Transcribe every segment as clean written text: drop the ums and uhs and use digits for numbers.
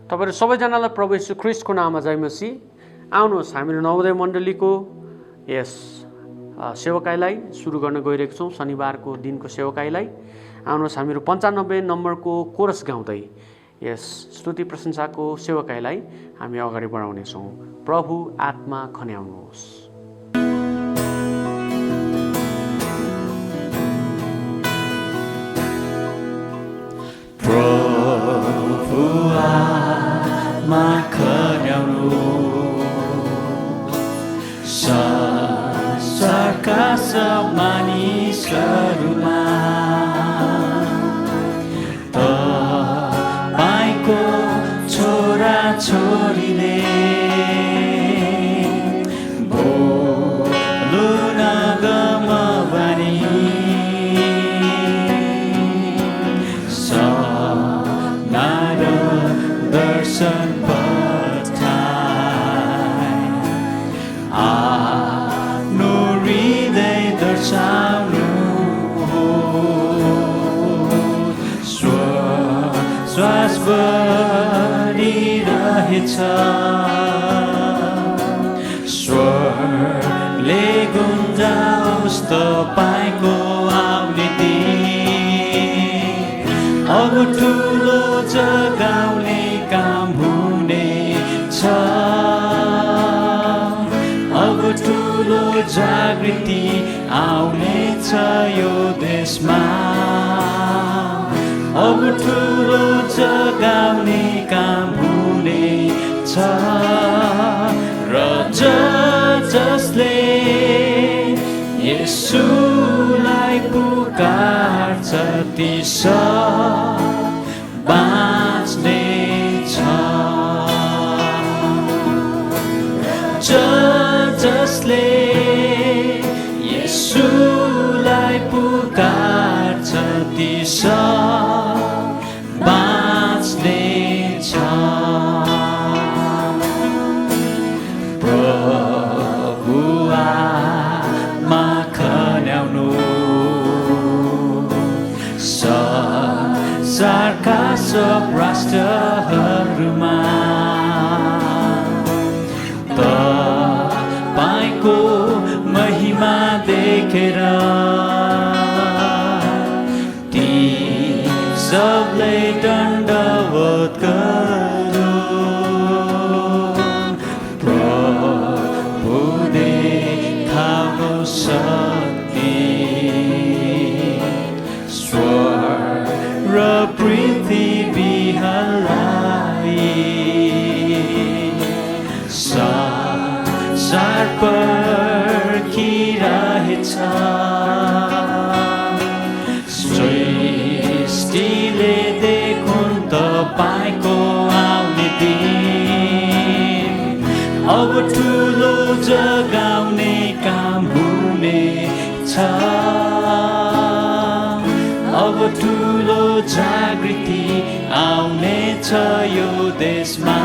तपाईहरु सबैजनालाई प्रभु येशू ख्रीष्टको नाममा जय मसीह। आउनुहोस् हामीहरू नवोदय मण्डलीको यस सेवकाईलाई सुरु गर्न गइरहेको छौं। शनिबारको दिनको सेवकाईलाई आउनुहोस् हामीहरू 95 नम्बरको कोरस गाउँदै यस स्तुति प्रशंसाको सेवकाईलाई हामी अगाडि बढाउने छौं। प्रभु आत्मा खन्याउनुहोस्। प्रभु आत्मा खन्याउनुहोस् संसारका सब मानिसहरूमा तपाईको छोरा छोरीले बोल्नु नगम भनी दर्शन पठाए आफ्नो हृदय दर्शाउनु श्वास बढिरहेछ स्वरले गुन्जाओस् तपाईको आउने दिन। अब ठुलो जगाउने काम हुनेछ, अब ठुलो जागृति आउनेछ यो देशमा। अब ठुलो जगाउने काम हुनेछ र जसले येशूलाई पुकार्छ ती सब बाँच्नेछ। जसले येशूलाई पुकार्छ ती सब बाँच्नेछ। प्रभु आत्मा खन्याउनुहोस् संसारका सब राष्ट्रहरूमा तपाईको महिमा देखेर ती सबले दण्डवत गरून्। प्रभु देखाउनुहोस् शक्ति स्वर्ग र पृथ्वीहरूलाई संसार पर्खिरहेछ सृष्टिले देखुन् तपाईको आउने दिन। अब ठुलो जगाउने काम हुनेछ, अब ठुलो जागृति आउनेछ यो देशमा।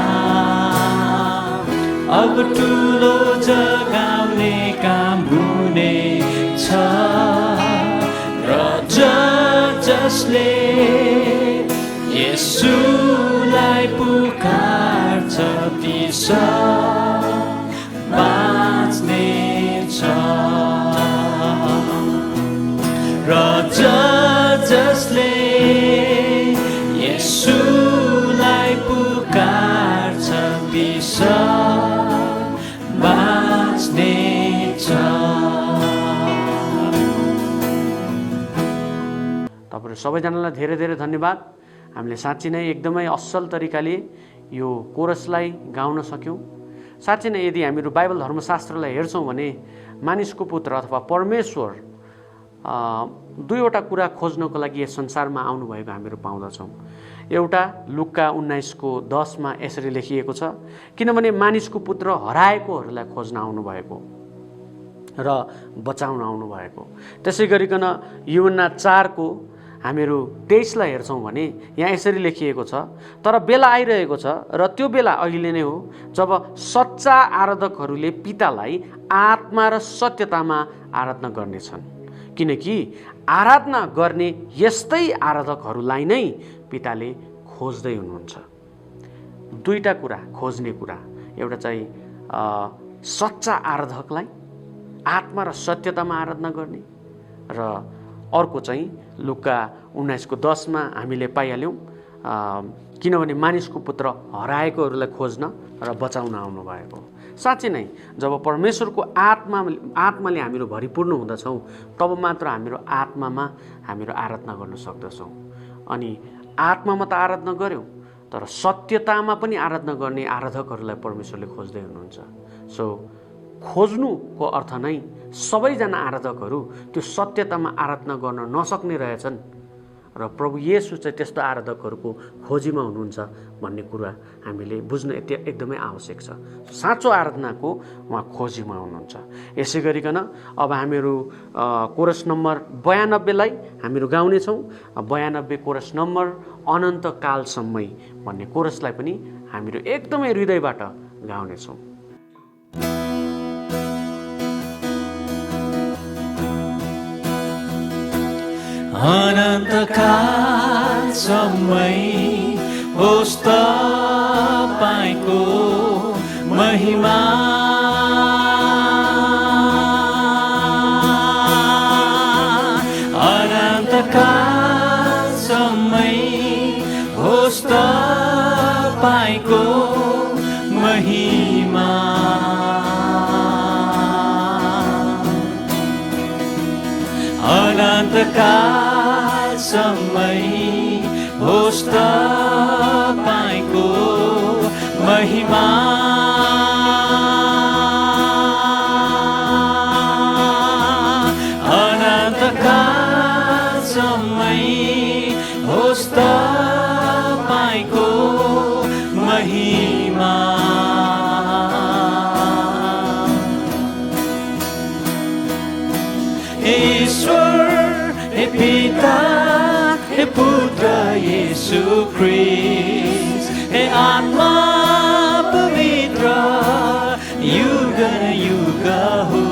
अब ठुलो जगाउने काम हुनेछ र जसले येशूलाई पुकार्छ ती सब बाँच्नेछ र जसले येशूलाई पुकार्छ ती सब बाँच्नेछ। तपाईहरु सबैजनालाई धेरै धेरै धन्यवाद। हामीले साँच्चै नै एकदमै असल तरिकाले यो कोरसलाई गाउन सक्यौं। साँच्चै नै यदि हामीहरू बाइबल धर्मशास्त्रलाई हेर्छौं भने मानिसको पुत्र अथवा परमेश्वर दुईवटा कुरा खोज्नको लागि यस संसारमा आउनुभएको हामीहरू पाउँदछौँ। एउटा लुक्का 19:10 यसरी लेखिएको छ, किनभने मानिसको पुत्र हराएकोहरूलाई खोज्न आउनुभएको र बचाउन आउनुभएको। त्यसै गरिकन यूहन्ना 4 हामीहरू 23 हेर्छौँ भने यहाँ यसरी लेखिएको छ, तर बेला आइरहेको छ र त्यो बेला अहिले नै हो जब सच्चा आराधकहरूले पितालाई आत्मा र सत्यतामा आराधना गर्नेछन्, किनकि आराधना गर्ने यस्तै आराधकहरूलाई नै पिताले खोज्दै हुनुहुन्छ। दुईटा कुरा खोज्ने कुरा, एउटा चाहिँ सच्चा आराधकलाई आत्मा र सत्यतामा आराधना गर्ने, र अर्को चाहिँ लुका 19:10 हामीले पाइहाल्यौँ, किनभने मानिसको पुत्र हराएकोहरूलाई खोज्न र बचाउन आउनुभएको। साँच्चै नै जब परमेश्वरको आत्माले हामीहरू भरिपूर्ण हुँदछौँ तब मात्र हामीहरू आत्मामा हामीहरू आराधना गर्न सक्दछौँ। अनि आत्मामा त आराधना गऱ्यौँ, तर सत्यतामा पनि आराधना गर्ने आराधकहरूलाई परमेश्वरले खोज्दै हुनुहुन्छ। सो खोज्नुको अर्थ नै सबैजना आराधकहरू त्यो सत्यतामा आराधना गर्न नसक्ने रहेछन् र प्रभु येशू चाहिँ त्यस्तो आराधकहरूको खोजीमा हुनुहुन्छ भन्ने कुरा हामीले बुझ्न एकदमै आवश्यक छ। साँचो आराधनाको उहाँ खोजीमा हुनुहुन्छ। यसै गरिकन अब हामीहरू कोरस नम्बर 92लाई हामीहरू गाउनेछौँ। 92 कोरस नम्बर अनन्तकालसम्मै भन्ने कोरसलाई पनि हामीहरू एकदमै हृदयबाट गाउनेछौँ। अनन्तकालसम्मै होस् तपाईको महिमा, अनन्तकालसम्मै होस् तपाईको महिमा, अनन्तकालसम्मै होस् तपाईको महिमा, अनन्तकालसम्मै होस् तपाईको महिमा। ईश्वर, हे पिता, हे पुत्र येशू ख्रीष्ट, हे आत्मा पवित्र, युग युग हो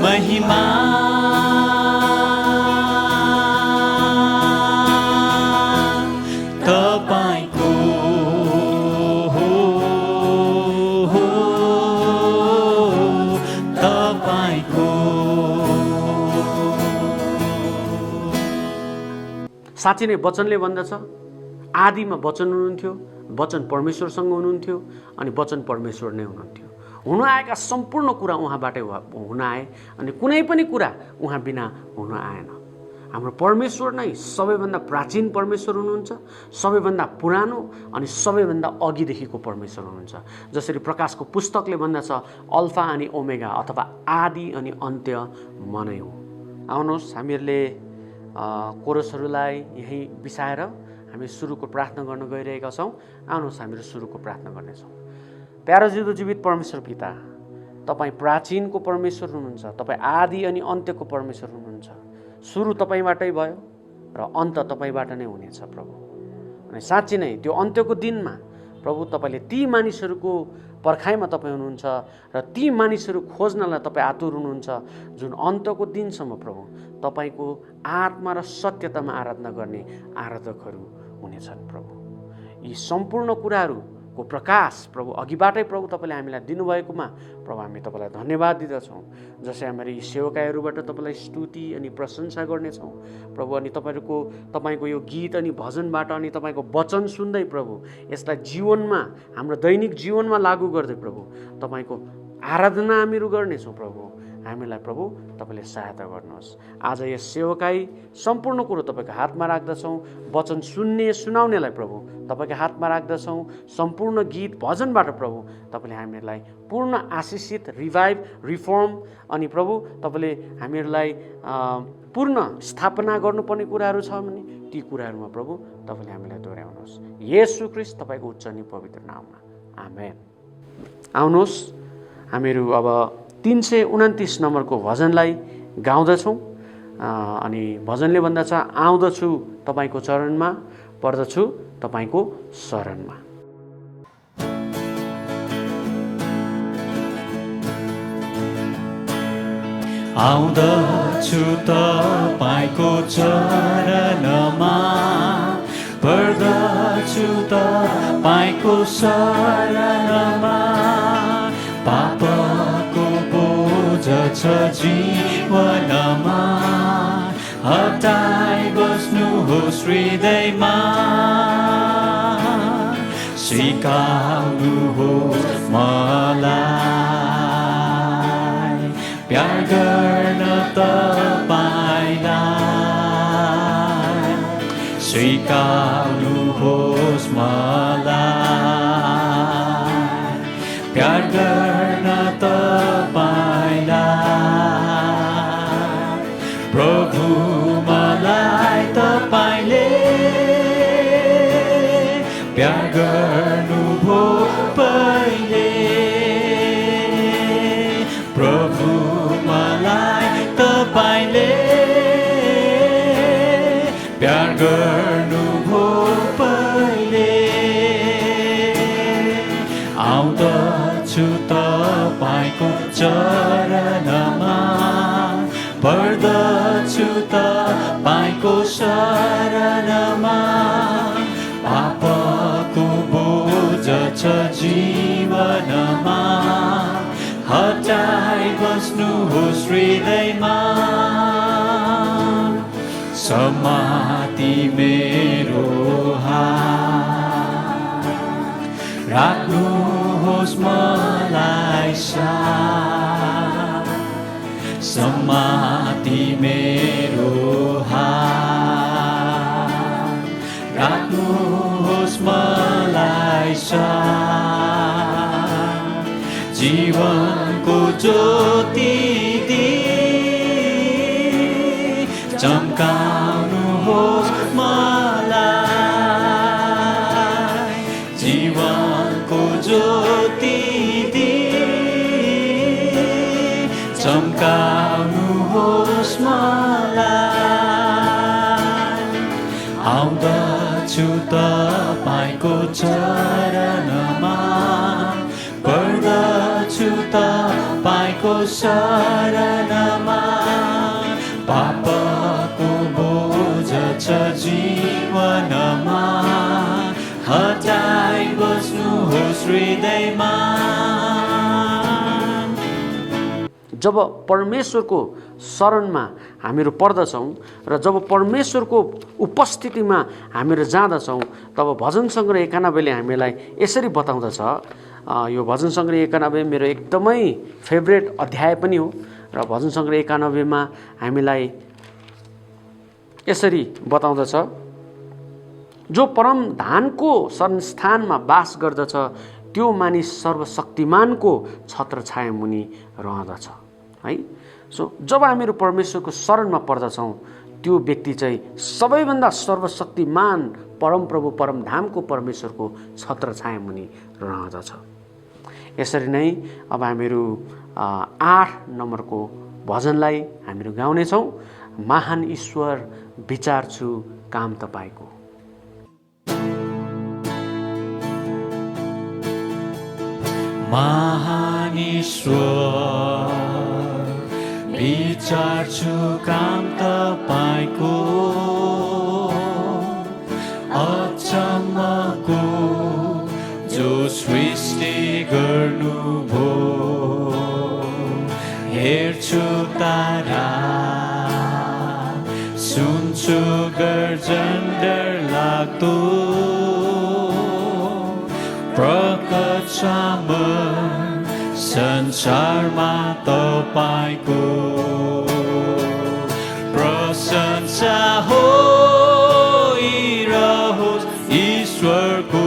महिमा। तपाईको साँच्चै नै वचनले भन्दछ, आदिमा वचन हुनुहुन्थ्यो, वचन परमेश्वरसँग हुनुहुन्थ्यो अनि वचन परमेश्वर नै हुनुहुन्थ्यो। हुन आएका सम्पूर्ण कुरा उहाँबाटै हुन आए अनि कुनै पनि कुरा उहाँ बिना हुन आएन। हाम्रो परमेश्वर नै सबैभन्दा प्राचीन परमेश्वर हुनुहुन्छ, सबैभन्दा पुरानो अनि सबैभन्दा अघिदेखिको परमेश्वर हुनुहुन्छ। जसरी प्रकाशको पुस्तकले भन्दछ, अल्फा अनि ओमेगा अथवा आदि अनि अन्त्य म नै हुँ। आउनुहोस् हामीहरूले कोरसहरूलाई यहीँ बिसाएर हामी सुरुको प्रार्थना गर्न गइरहेका छौँ। आउनुहोस् हामीहरू सुरुको प्रार्थना गर्नेछौँ। प्यारो जिउँदो जीवित परमेश्वर पिता, तपाईँ प्राचीनको परमेश्वर हुनुहुन्छ, तपाईँ आदि अनि अन्त्यको परमेश्वर हुनुहुन्छ। सुरु तपाईँबाटै भयो र अन्त तपाईँबाट नै हुनेछ प्रभु। अनि साँच्चै नै त्यो अन्त्यको दिनमा प्रभु तपाईँले ती मानिसहरूको पर्खाइमा तपाईँ हुनुहुन्छ र ती मानिसहरू खोज्नलाई तपाईँ आतुर हुनुहुन्छ जुन अन्तको दिनसम्म प्रभु तपाईँको आत्मा र सत्यतामा आराधना गर्ने आराधकहरू हुनेछन् प्रभु। यी सम्पूर्ण कुराहरूको प्रकाश प्रभु अघिबाटै प्रभु तपाईँले हामीलाई दिनुभएकोमा प्रभु हामी तपाईँलाई धन्यवाद दिँदछौँ। जसै हामीले यी सेवकाईहरूबाट तपाईँलाई स्तुति अनि प्रशंसा गर्नेछौँ प्रभु। अनि तपाईँको यो गीत अनि भजनबाट अनि तपाईँको वचन सुन्दै प्रभु यसलाई जीवनमा, हाम्रो दैनिक जीवनमा लागू गर्दै प्रभु तपाईँको आराधना हामीहरू गर्नेछौँ प्रभु। हामीलाई प्रभु तपाईँले सहायता गर्नुहोस्। आज यस सेवकाई सम्पूर्ण कुरो तपाईँको हातमा राख्दछौँ। वचन सुनाउनेलाई प्रभु तपाईँको हातमा राख्दछौँ। सम्पूर्ण गीत भजनबाट प्रभु तपाईँले हामीहरूलाई पूर्ण आशिषित, रिभाइभ, रिफर्म अनि प्रभु तपाईँले हामीहरूलाई पूर्ण स्थापना गर्नुपर्ने कुराहरू छ भने ती कुराहरूमा प्रभु तपाईँले हामीलाई दोहोऱ्याउनुहोस्। येशू ख्रीष्ट तपाईँको उच्च अनि पवित्र नाममा, आमेन। आउनुहोस् हामीहरू अब 329 नम्बरको भजनलाई गाउँदछौँ। अनि भजनले भन्दछ, आउँदछु तपाईँको चरणमा, पर्दछु तपाईँको शरणमा। आउँदछु तपाईँको चरणमा, पर्दछु तपाईँको शरणमा पापको बोझ छ जीवनमा हटाई बस्नुहोस् हृदयमा सिकाउनुहोस् मलाई प्यार गर्न तपाईलाई सिकाउनुहोस् मलाई प्यार गर्न तपाईलाई प्रभु मलाई तपाईले प्यार गर्नुभयो पहिले प्रभु मलाई तपाईले प्यार गर्नुभयो पहिले आउँदछु तपाईँको चरणमा पर्दछु तपाईँको शरणमा पापको बोझ छ जीवनमा हटाई बस्नुहोस् हृदयमा समाति मेरो हात राख्नुहोस् मलाई साथ समाति मेरो हात राख्नुहोस् मलाई साथ जीवनको ज्योति चम्काउनुहोस् मलाई जीवनको ज्योति चम्काउनुहोस् मलाई आउँदछु तपाईँको चरणमा पर्दछु तपाईँको शरणमा पापको बोझ छ जीवनमा हटाई बस्नुहोस् हृदयमा जब परमेश्वरको शरणमा हामीहरू पर्दछौँ र जब परमेश्वरको उपस्थितिमा हामीहरू जाँदछौँ तब भजन सङ्ग्रह 91ले हामीलाई यसरी बताउँदछ। यो भजन सङ्ग्रह 91 मेरो एकदमै फेभरेट अध्याय पनि हो र भजन सङ्ग्रह 91मा हामीलाई यसरी बताउँदछ, जो परम धानको संस्थानमा बास गर्दछ त्यो मानिस सर्वशक्तिमानको छत्र छाया मुनि रहँदछ। है सो जब हामीहरू परमेश्वरको शरणमा पर्दछौँ त्यो व्यक्ति चाहिँ सबैभन्दा सर्वशक्तिमान परमप्रभु परमधामको परमेश्वरको छत्र छाया मुनि रहँदछ। यसरी नै अब हामीहरू 8 नम्बरको भजनलाई हामीहरू गाउनेछौँ। महान ईश्वर विचार्छु काम तपाईँको। महान ईश्वर विचार्छु काम तपाईँको अचम्मको जो सृष्टि गर्नुभयो हेर्छु तारा सुन्छु गर्जन डरलाग्दो प्रकट सामर संसारमा तपाईको प्रशंसा होइरहोस् ईश्वरको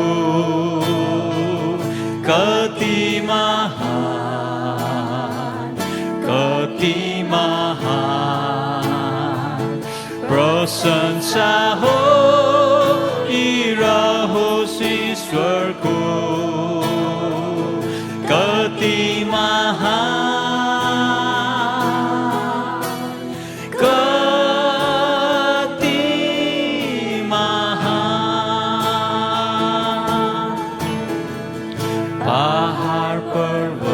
कति महान प्रशंसा होइरहोस् ईश्वरको कति महान पहाड पर्वत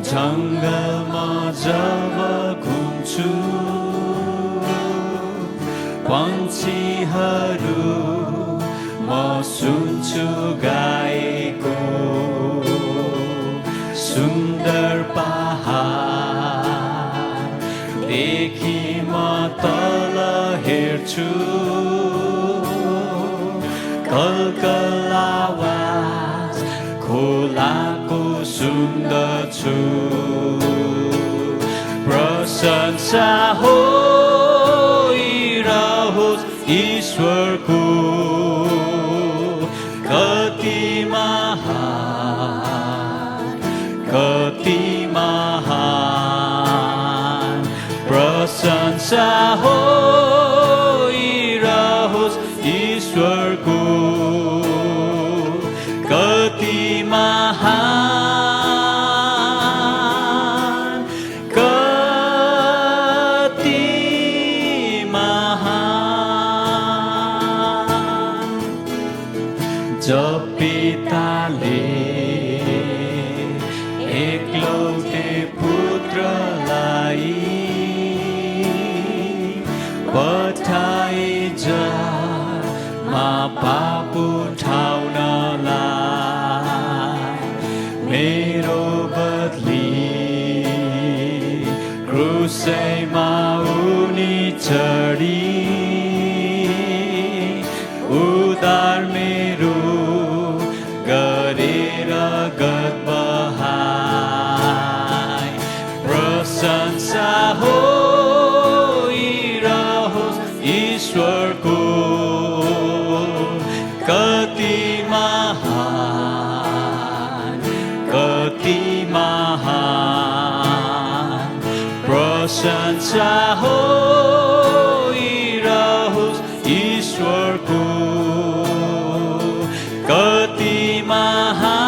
जङ्गलमा जब घुम्छु पन्छीहरू म येशू गाएको सुन्दर पहाडदेखि म तल हेर्छु कलकल आवाज खोलाको सुन्दछु प्रशंसा होइरहोस् ईश्वरको कति महान प्रशंसा होइरहोस् ईश्वरको कति महान जब पिताले एकलौटे पुत्रलाई पठाए जगमा पाप उठाउनलाई मेरो बदली क्रुसैमा उनी चढी उद्धार मेरो गरेर गत बहाई प्रशंसा होइरहोस् ईश्वरको कति महान प्रशंसा होइरहोस् ईश्वरको कति महान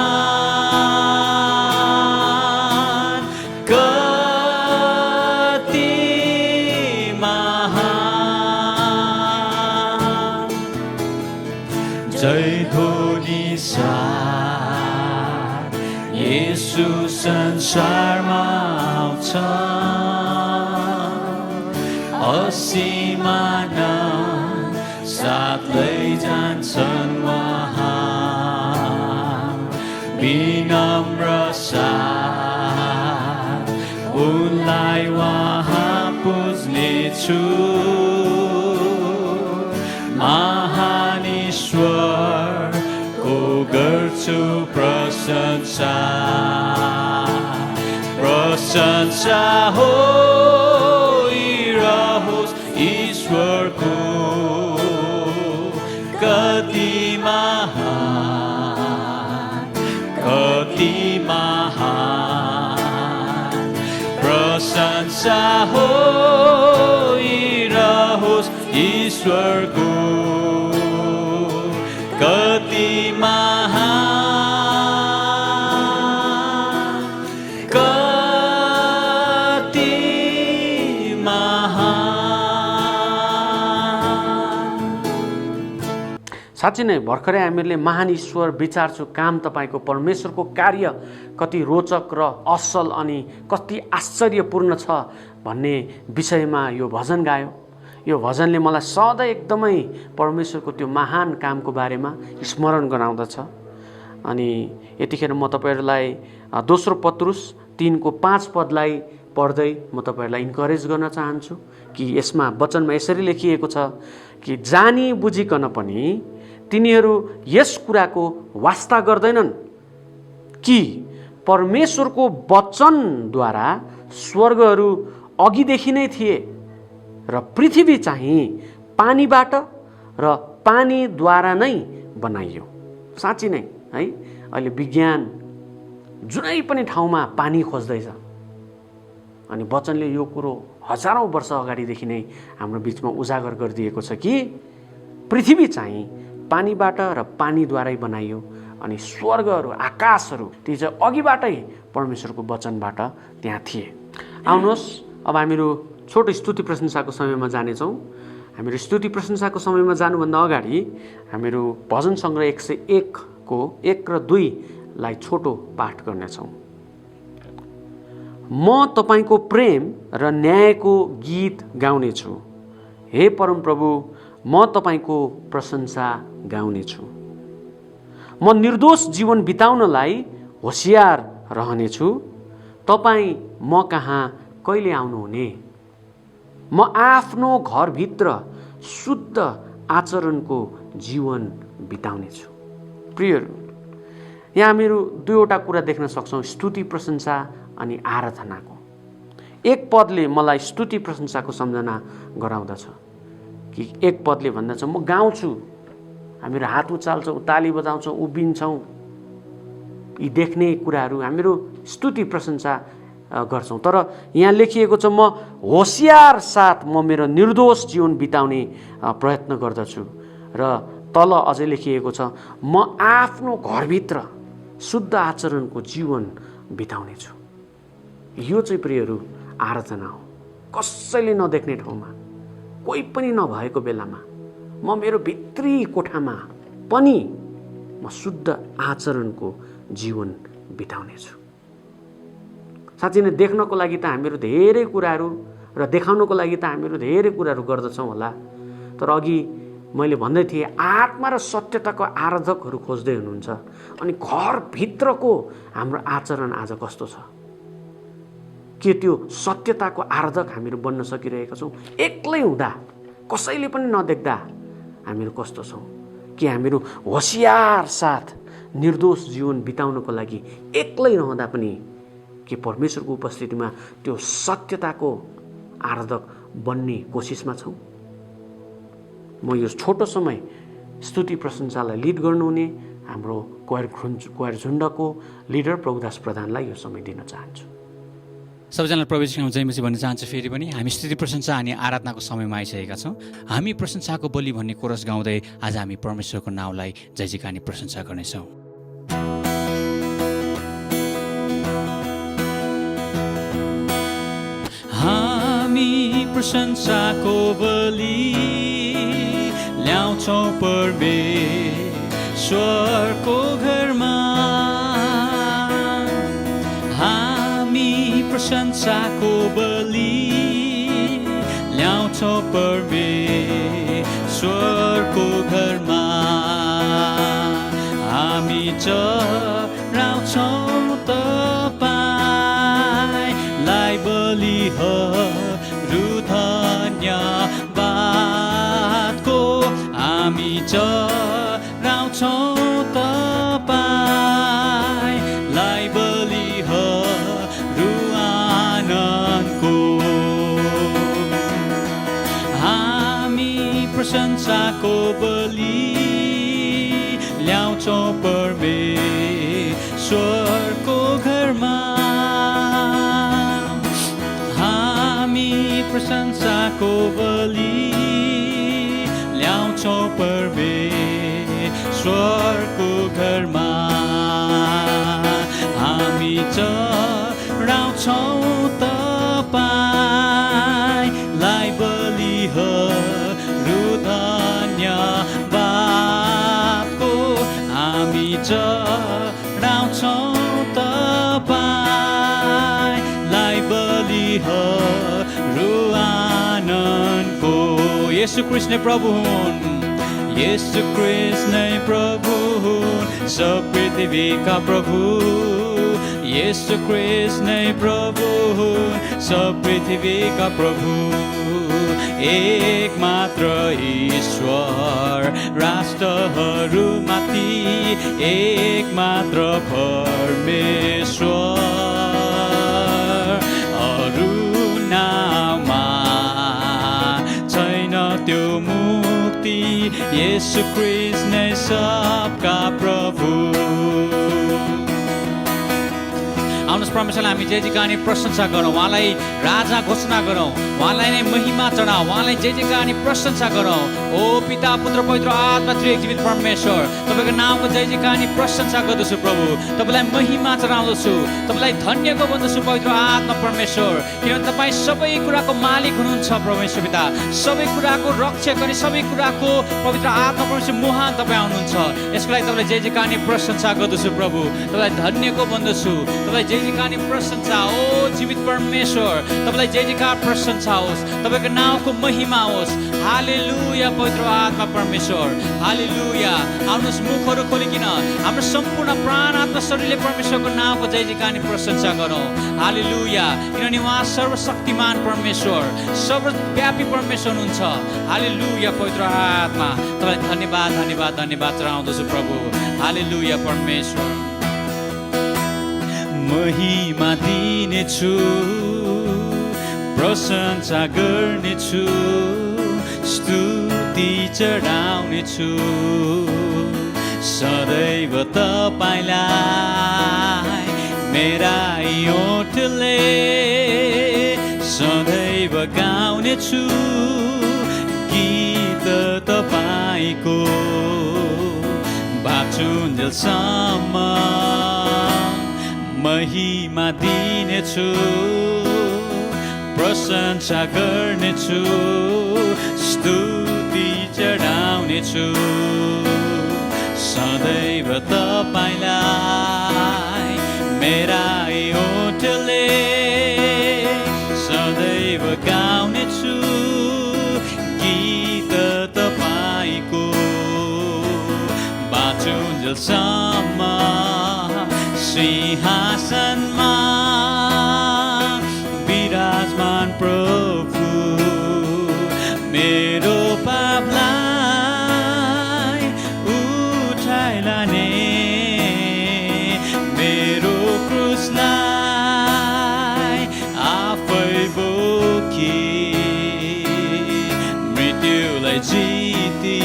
जय ध्वनि साथ येशू संसारमा आउँछ असीम आनन्द साथ लैजान्छन् उहाँ विनम्र साथ उनलाई उहाँ पुज्नेछु महान ईश्वरको गर्छु प्रशंसा होइरहोस् ईश्वरको कति महान प्रशंसा होइरहोस् ईश्वरको कति महान साँच्चै नै भर्खरै हामीहरूले महान ईश्वर विचार्छु काम तपाईँको परमेश्वरको कार्य कति रोचक र असल अनि कति आश्चर्यपूर्ण छ भन्ने विषयमा यो भजन गायो। यो भजनले मलाई सधैँ एकदमै परमेश्वरको त्यो महान कामको बारेमा स्मरण गराउँदछ। अनि यतिखेर म तपाईँहरूलाई दोस्रो पत्रुस 3:5 पदलाई पढ्दै म तपाईँहरूलाई इन्करेज गर्न चाहन्छु कि यसमा वचनमा यसरी लेखिएको छ कि जानी बुझिकन पनि तिनीहरू यस कुराको वास्ता गर्दैनन् कि परमेश्वरको वचनद्वारा स्वर्गहरू अघिदेखि नै थिए र पृथ्वी चाहिँ पानीबाट र पानीद्वारा नै बनाइयो। साँच्चै नै है, अहिले विज्ञान जुनै पनि ठाउँमा पानी खोज्दैछ अनि वचनले यो कुरो हजारौं वर्ष अगाडिदेखि नै हाम्रो बीचमा उजागर गरिदिएको छ कि पृथ्वी चाहिँ पानीबाट र पानीद्वारै बनाइयो अनि स्वर्गहरू आकाशहरू ती चाहिँ अघिबाटै परमेश्वरको वचनबाट त्यहाँ थिए। आउनुहोस् अब हामीहरू छोटो स्तुति प्रशंसाको समयमा जानेछौँ। हामीहरू स्तुति प्रशंसाको समयमा जानुभन्दा अगाडि हामीहरू भजन सङ्ग्रह 101 को 1 र 2 लाई छोटो पाठ गर्नेछौँ। म तपाईको प्रेम र न्यायको गीत गाउनेछु, हे परमप्रभु म तपाईको प्रशंसा गाउनेछु। म निर्दोष जीवन बिताउनलाई होशियार रहनेछु। तपाईँ म कहाँ कहिले आउनुहुने? म आफ्नो घरभित्र शुद्ध आचरणको जीवन बिताउनेछु। प्रियहरू, यहाँ हामीहरू दुईवटा कुरा देख्न सक्छौँ, स्तुति प्रशंसा अनि आराधनाको। एक पदले मलाई स्तुति प्रशंसाको सम्झना गराउँदछ कि एक पदले भन्दछ म गाउँछु, हामीहरू हात उचाल्छौँ, ताली बजाउँछौँ, उभिन्छौँ, यी देख्ने कुराहरू हामीहरू स्तुति प्रशंसा गर्छौँ। तर यहाँ लेखिएको छ म होशियार साथ म मेरो निर्दोष जीवन बिताउने प्रयत्न गर्दछु। र तल अझै लेखिएको छ म आफ्नो घरभित्र शुद्ध आचरणको जीवन बिताउनेछु। यो चाहिँ प्रियहरू आराधना हो। कसैले नदेख्ने ठाउँमा, कोही पनि नभएको बेलामा म मेरो भित्री कोठामा पनि म शुद्ध आचरणको जीवन बिताउनेछु। साँच्चै नै देख्नको लागि त हामीहरू धेरै कुराहरू र देखाउनको लागि त हामीहरू धेरै कुराहरू गर्दछौँ होला। तर अघि मैले भन्दै थिएँ, आत्मा र सत्यताको आराधकहरू खोज्दै हुनुहुन्छ। अनि घरभित्रको हाम्रो आचरण आज कस्तो छ? के त्यो सत्यताको आराधक हामीहरू बन्न सकिरहेका छौँ? एक्लै हुँदा, कसैले पनि नदेख्दा हामीहरू कस्तो छौँ? कि हामीहरू होशियार साथ निर्दोष जीवन बिताउनको लागि एक्लै रहँदा पनि के परमेश्वरको उपस्थितिमा त्यो सत्यताको आराधक बन्ने कोसिसमा छौँ? म यो छोटो समय स्तुति प्रशंसालाई लिड गर्नुहुने हाम्रो क्वायर झुण्डको लिडर प्रभुदास प्रधानलाई यो समय दिन चाहन्छु। सबैजनालाई प्रवेश जयमसी भन्न चाहन्छु। फेरि पनि हामी स्तुति प्रशंसा अनि आराधनाको समयमा आइसकेका छौँ। हामी प्रशंसाको बलि भन्ने कोरस गाउँदै आज हामी परमेश्वरको नाउँलाई जय जयकानी प्रशंसा गर्नेछौँ। हामी प्रशंसाको बलि ल्याउँछौँ परमेश्वरको घरमा। हामी प्रशंसाको बलि ल्याउँछौँ परमेश्वरको घरमा। हामी चढाउँछौँ तपाईलाई बलिहरू धन्यवादको। हामी चढाउँछौँ तपाईलाई बलिहरू आनन्दको। हामी प्रशंसाको बलि ल्याउँछौँ परमेश्वरको घरमा। हामी प्रशंसाको बलि ल्याउँछौँ परमेश्वरको घरमा। हामी चढाउँछौँ तपाईलाई बलिहरू धन्यवादको। हामी चढाउँछौँ तपाईलाई बलिहरू आनन्दको। येशू ख्रीष्ट नै प्रभु हुन्, येशू ख्रीष्ट नै प्रभु हुन्, सब पृथ्वीका प्रभु। येशू ख्रीष्ट नै प्रभु हुन्, सब पृथ्वीका प्रभु। एक मात्र ईश्वर राष्ट्रहरूमाथि, एक मात्र परमेश्वर। अरू नाममा छैन त्यो मुक्ति, येशू ख्रीष्ट नै सबका प्रभु। आउनुहोस् परमेश्वरलाई हामी जय जयकानी प्रशंसा गरौँ, उहाँलाई राजा घोषणा गरौँ, उहाँलाई नै महिमा चढाउँ, उहाँलाई जय जयकानी प्रशंसा गरौँ। ओ पिता पुत्र पवित्र आत्मा त्रिएक जीवित परमेश्वर, तपाईँको नामको जय जयकानी प्रशंसा गर्दछु प्रभु। तपाईँलाई महिमा चढाउँदछु, तपाईँलाई धन्यको भन्दछु पवित्र आत्मा परमेश्वर। किनभने तपाईँ सबै कुराको मालिक हुनुहुन्छ परमेश्वर पिता, सबै कुराको रक्षक अनि सबै कुराको पवित्र आत्मा परमेश्वर महान तपाईँ आउनुहुन्छ। यसको लागि तपाईँलाई जय जयकानी प्रशंसा गर्दछु प्रभु। तपाईँलाई धन्यको भन्दछु, तपाईँलाई जय जयजयकार प्रशंसा ओ जीवित परमेश्वर तपाईलाई जयजयकार प्रशंसा होस् तपाईको नामको महिमा होस् हालेलुया पवित्र आत्मा परमेश्वर हालेलुया आउनुहोस् मुखहरू खोलिकिन हाम्रो सम्पूर्ण प्राण आत्मा शरीरले परमेश्वरको नामको जयजयकार प्रशंसा गरौँ हालेलुया किनभने उहाँ सर्वशक्तिमान परमेश्वर सर्वव्यापी परमेश्वर हुनुहुन्छ हालेलुया पवित्र आत्मा तपाईलाई धन्यवाद धन्यवाद धन्यवाद चढाउँदछु प्रभु हालेलुया परमेश्वर महिमा दिनेछु प्रशंसा गर्नेछु स्तुति चढाउनेछु सदैव तपाईलाई मेरा ओठले सदैव गाउनेछु गीत तपाईको बाँचुन्जेलसम्म महिमा दिनेछु प्रशंसा गर्नेछु स्तुति चढाउनेछु सदैव तपाईलाई मेरा ओठले सदैव गाउनेछु गीत तपाईको बाँचुन्जेलसम्म सिंहासनमा विराजमान प्रभु मेरो पापलाई उठाइ लाने मेरो क्रुसलाई आफै बोकी मृत्युलाई जिती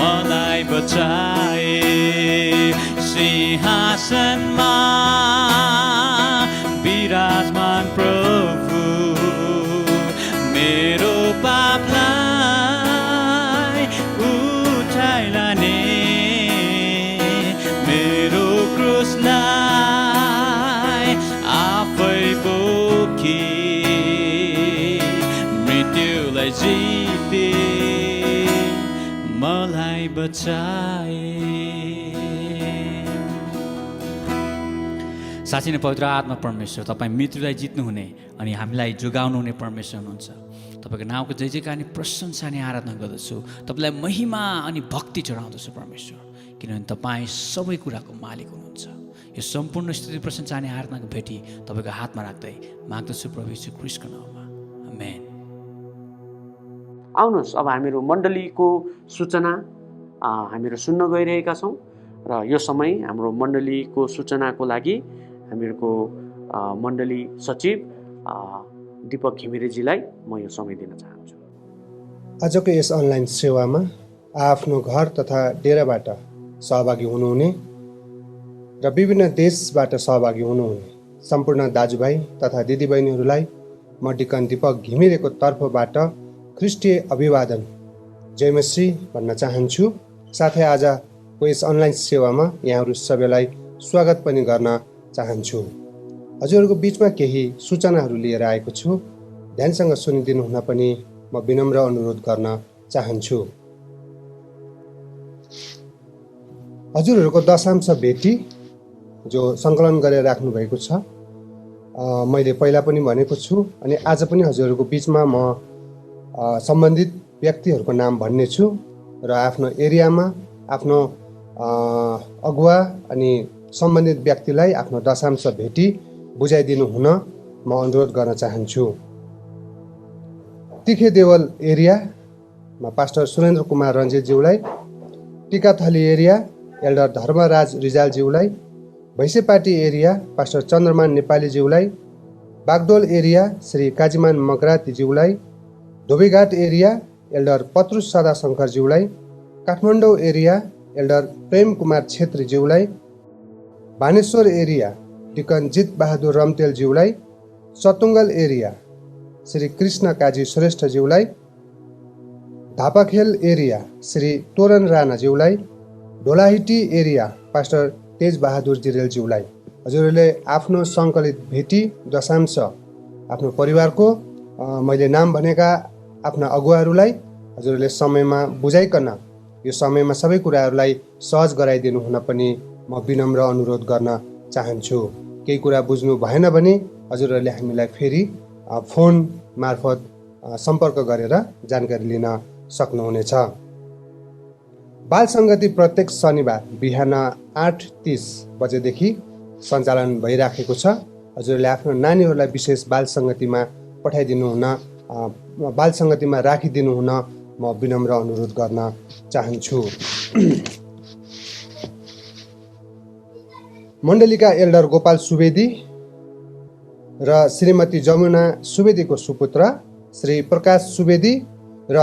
मलाई बचाए सिंहासनमा विराजमान प्रभु मेरो पापलाई उठाइ लाने मेरो क्रुसलाई आफै बोकी मृत्युलाई जिते मलाई बचाए साँच्चै नै पवित्र आत्मा परमेश्वर तपाईँ मृत्युलाई जित्नुहुने अनि हामीलाई जोगाउनुहुने परमेश्वर हुनुहुन्छ तपाईँको नामको जय जयकार अनि प्रशंसा अनि आराधना गर्दछु तपाईँलाई महिमा अनि भक्ति चढाउँदछु परमेश्वर किनभने तपाईँ सबै कुराको मालिक हुनुहुन्छ यो सम्पूर्ण स्तुति प्रशंसा अनि आराधनाको भेटी तपाईँको हातमा राख्दै माग्दछु प्रभु यीशु ख्रीष्टको नाममा आमेन। आउनुहोस् अब हामीहरू मण्डलीको सूचना हामीहरू सुन्न गइरहेका छौँ र यो समय हाम्रो मण्डलीको सूचनाको लागि हामीहरूको मण्डली सचिव दीपक घिमिरेजीलाई म यो समय दिन चाहन्छु। आजको यस अनलाइन सेवामा आफ्नो घर तथा डेराबाट सहभागी हुनुहुने र विभिन्न देशबाट सहभागी हुनुहुने सम्पूर्ण दाजुभाइ तथा दिदीबहिनीहरूलाई म डिकन दीपक घिमिरेको तर्फबाट ख्रिस्टीय अभिवादन जय मसी भन्न चाहन्छु। साथै आजको यस अनलाइन सेवामा यहाँहरू सबैलाई स्वागत पनि गर्न चाहन्छु। हजुरहरूको बिचमा केही सूचनाहरू लिएर आएको छु, ध्यानसँग सुनिदिनु हुन पनि म विनम्र अनुरोध गर्न चाहन्छु। हजुरहरूको दशांश भेटी जो सङ्कलन गरेर राख्नु भएको छ, मैले पहिला पनि भनेको छु अनि आज पनि हजुरहरूको बिचमा म सम्बन्धित व्यक्तिहरूको नाम भन्ने छु र आफ्नो एरियामा आफ्नो अगुवा अनि सम्बन्धित व्यक्तिलाई आफ्नो दशांश भेटी बुझाइदिनु हुन म अनुरोध गर्न चाहन्छु। तिखे देवल एरियामा पास्टर सुरेन्द्र कुमार रञ्जितज्यूलाई, टिकाथली एरिया एल्डर धर्मराज रिजालज्यूलाई, भैँसेपाटी एरिया पास्टर चन्द्रमान नेपालीज्यूलाई, बागडोल एरिया श्री काजीमान मगरातीज्यूलाई, धोबीघाट एरिया एल्डर पत्रुस सदा शङ्करज्यूलाई, काठमाडौँ एरिया एल्डर प्रेम कुमार छेत्रीज्यूलाई, बानेश्वर एरिया डिकन जित बहादुर रम्तेलज्यूलाई, सतुङ्गल एरिया श्री कृष्ण काजी श्रेष्ठज्यूलाई, धापाखेल एरिया श्री तोरन राणाज्यूलाई, ढोलाहिटी एरिया पास्टर तेज बहादुर जिरेलज्यूलाई। हजुरहरूले आफ्नो सङ्कलित भेटी दशांश आफ्नो परिवारको मैले नाम भनेका आफ्ना अगुवाहरूलाई हजुरहरूले समयमा बुझाइकन यो समयमा सबै कुराहरूलाई सहज गराइदिनु हुन पनि म विनम्र अनुरोध गर्न चाहन्छु। केही कुरा बुझ्नु भएन भने हजुरहरूले हामीलाई फेरि फोन मार्फत सम्पर्क गरेर जानकारी लिन सक्नुहुनेछ। बाल सङ्गति प्रत्येक शनिबार बिहान 8:30 बजेदेखि सञ्चालन भइराखेको छ। हजुरहरूले आफ्नो नानीहरूलाई विशेष बाल सङ्गतिमा पठाइदिनुहुन, बाल सङ्गतिमा राखिदिनुहुन म विनम्र अनुरोध गर्न चाहन्छु। मण्डलीका एल्डर गोपाल सुवेदी र श्रीमती जमुना सुवेदीको सुपुत्र श्री प्रकाश सुवेदी र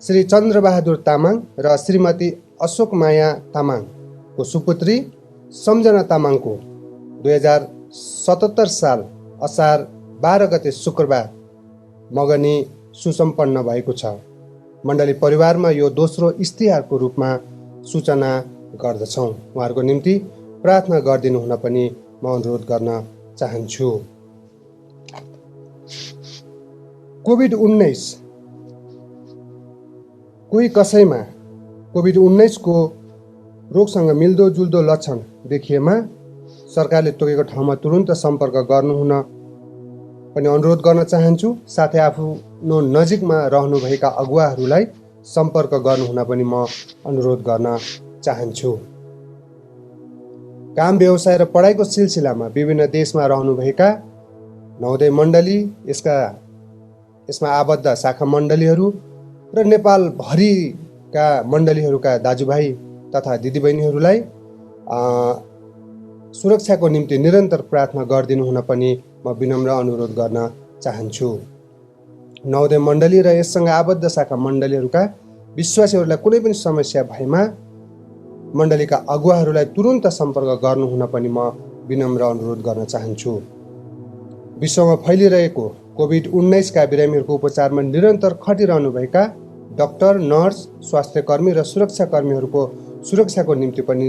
श्री चन्द्रबहादुर तामाङ र श्रीमती अशोकमाया तामाङको सुपुत्री सम्झना तामाङको 2077 साल असार 12 गते शुक्रबार मगनी सुसम्पन्न भएको छ। मण्डली परिवारमा यो दोस्रो इस्तिहारको रूपमा सूचना गर्दछौँ। उहाँहरूको निम्ति प्रार्थना गरिदिनु हुन पनि म अनुरोध गर्न चाहन्छु। कोभिड-19 कोही कसैमा कोभिड-19 को रोगसँग मिल्दोजुल्दो लक्षण देखिएमा सरकारले तोकेको ठाउँमा तुरुन्त सम्पर्क गर्नुहुन पनि अनुरोध गर्न चाहन्छु। साथै आफ्नो नजिकमा रहनुभएका अगुवाहरूलाई सम्पर्क गर्नुहुन पनि म अनुरोध गर्न चाहन्छु। काम व्यवसाय र पढाइको सिलसिलामा विभिन्न देशमा रहनुभएका नवोदय मण्डली, यसमा आबद्ध शाखा मण्डलीहरू र नेपालभरिका मण्डलीहरूका दाजुभाइ तथा दिदीबहिनीहरूलाई सुरक्षाको निम्ति निरन्तर प्रार्थना गरिदिनु हुन पनि म विनम्र अनुरोध गर्न चाहन्छु। नवोदय मण्डली र यससँग आबद्ध शाखा मण्डलीहरूका विश्वासीहरूलाई कुनै पनि समस्या भएमा मण्डलीका अगुवाहरूलाई तुरुन्त सम्पर्क गर्नुहुन पनि म विनम्र अनुरोध गर्न चाहन्छु। विश्वमा फैलिरहेको कोभिड-19 का बिरामीहरूको उपचारमा निरन्तर खटिरहनुभएका डाक्टर, नर्स, स्वास्थ्यकर्मी र सुरक्षाकर्मीहरूको सुरक्षाको निम्ति पनि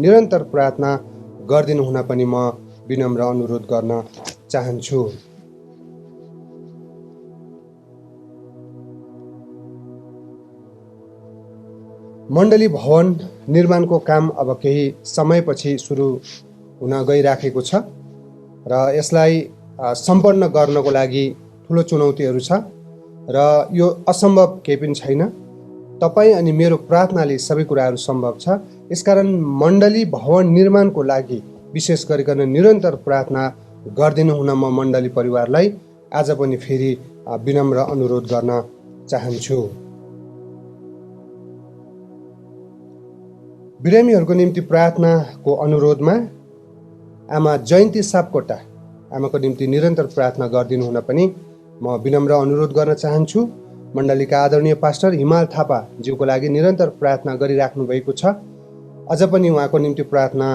निरन्तर प्रार्थना गरिदिनु हुन पनि म विनम्र अनुरोध गर्न चाहन्छु। मण्डली भवन निर्माणको काम अब केही समयपछि सुरु हुन गइराखेको छ र यसलाई सम्पन्न गर्नको लागि ठुलो चुनौतीहरू छ र यो असम्भव केही पनि छैन। तपाईँ अनि मेरो प्रार्थनाले सबै कुराहरू सम्भव छ। यसकारण मण्डली भवन निर्माणको लागि विशेष गरिकन निरन्तर प्रार्थना गरिदिनु हुन म मण्डली परिवारलाई आज पनि फेरि विनम्र अनुरोध गर्न चाहन्छु। बिरामीहरूको निम्ति प्रार्थनाको अनुरोधमा आमा जयन्ती सापकोटा आमाको निम्ति निरन्तर प्रार्थना गरिदिनु हुन पनि म विनम्र अनुरोध गर्न चाहन्छु। मण्डलीका आदरणीय पास्टर हिमाल थापा ज्यूको लागि निरन्तर प्रार्थना गरिराख्नु भएको छ। अझ पनि उहाँको निम्ति प्रार्थना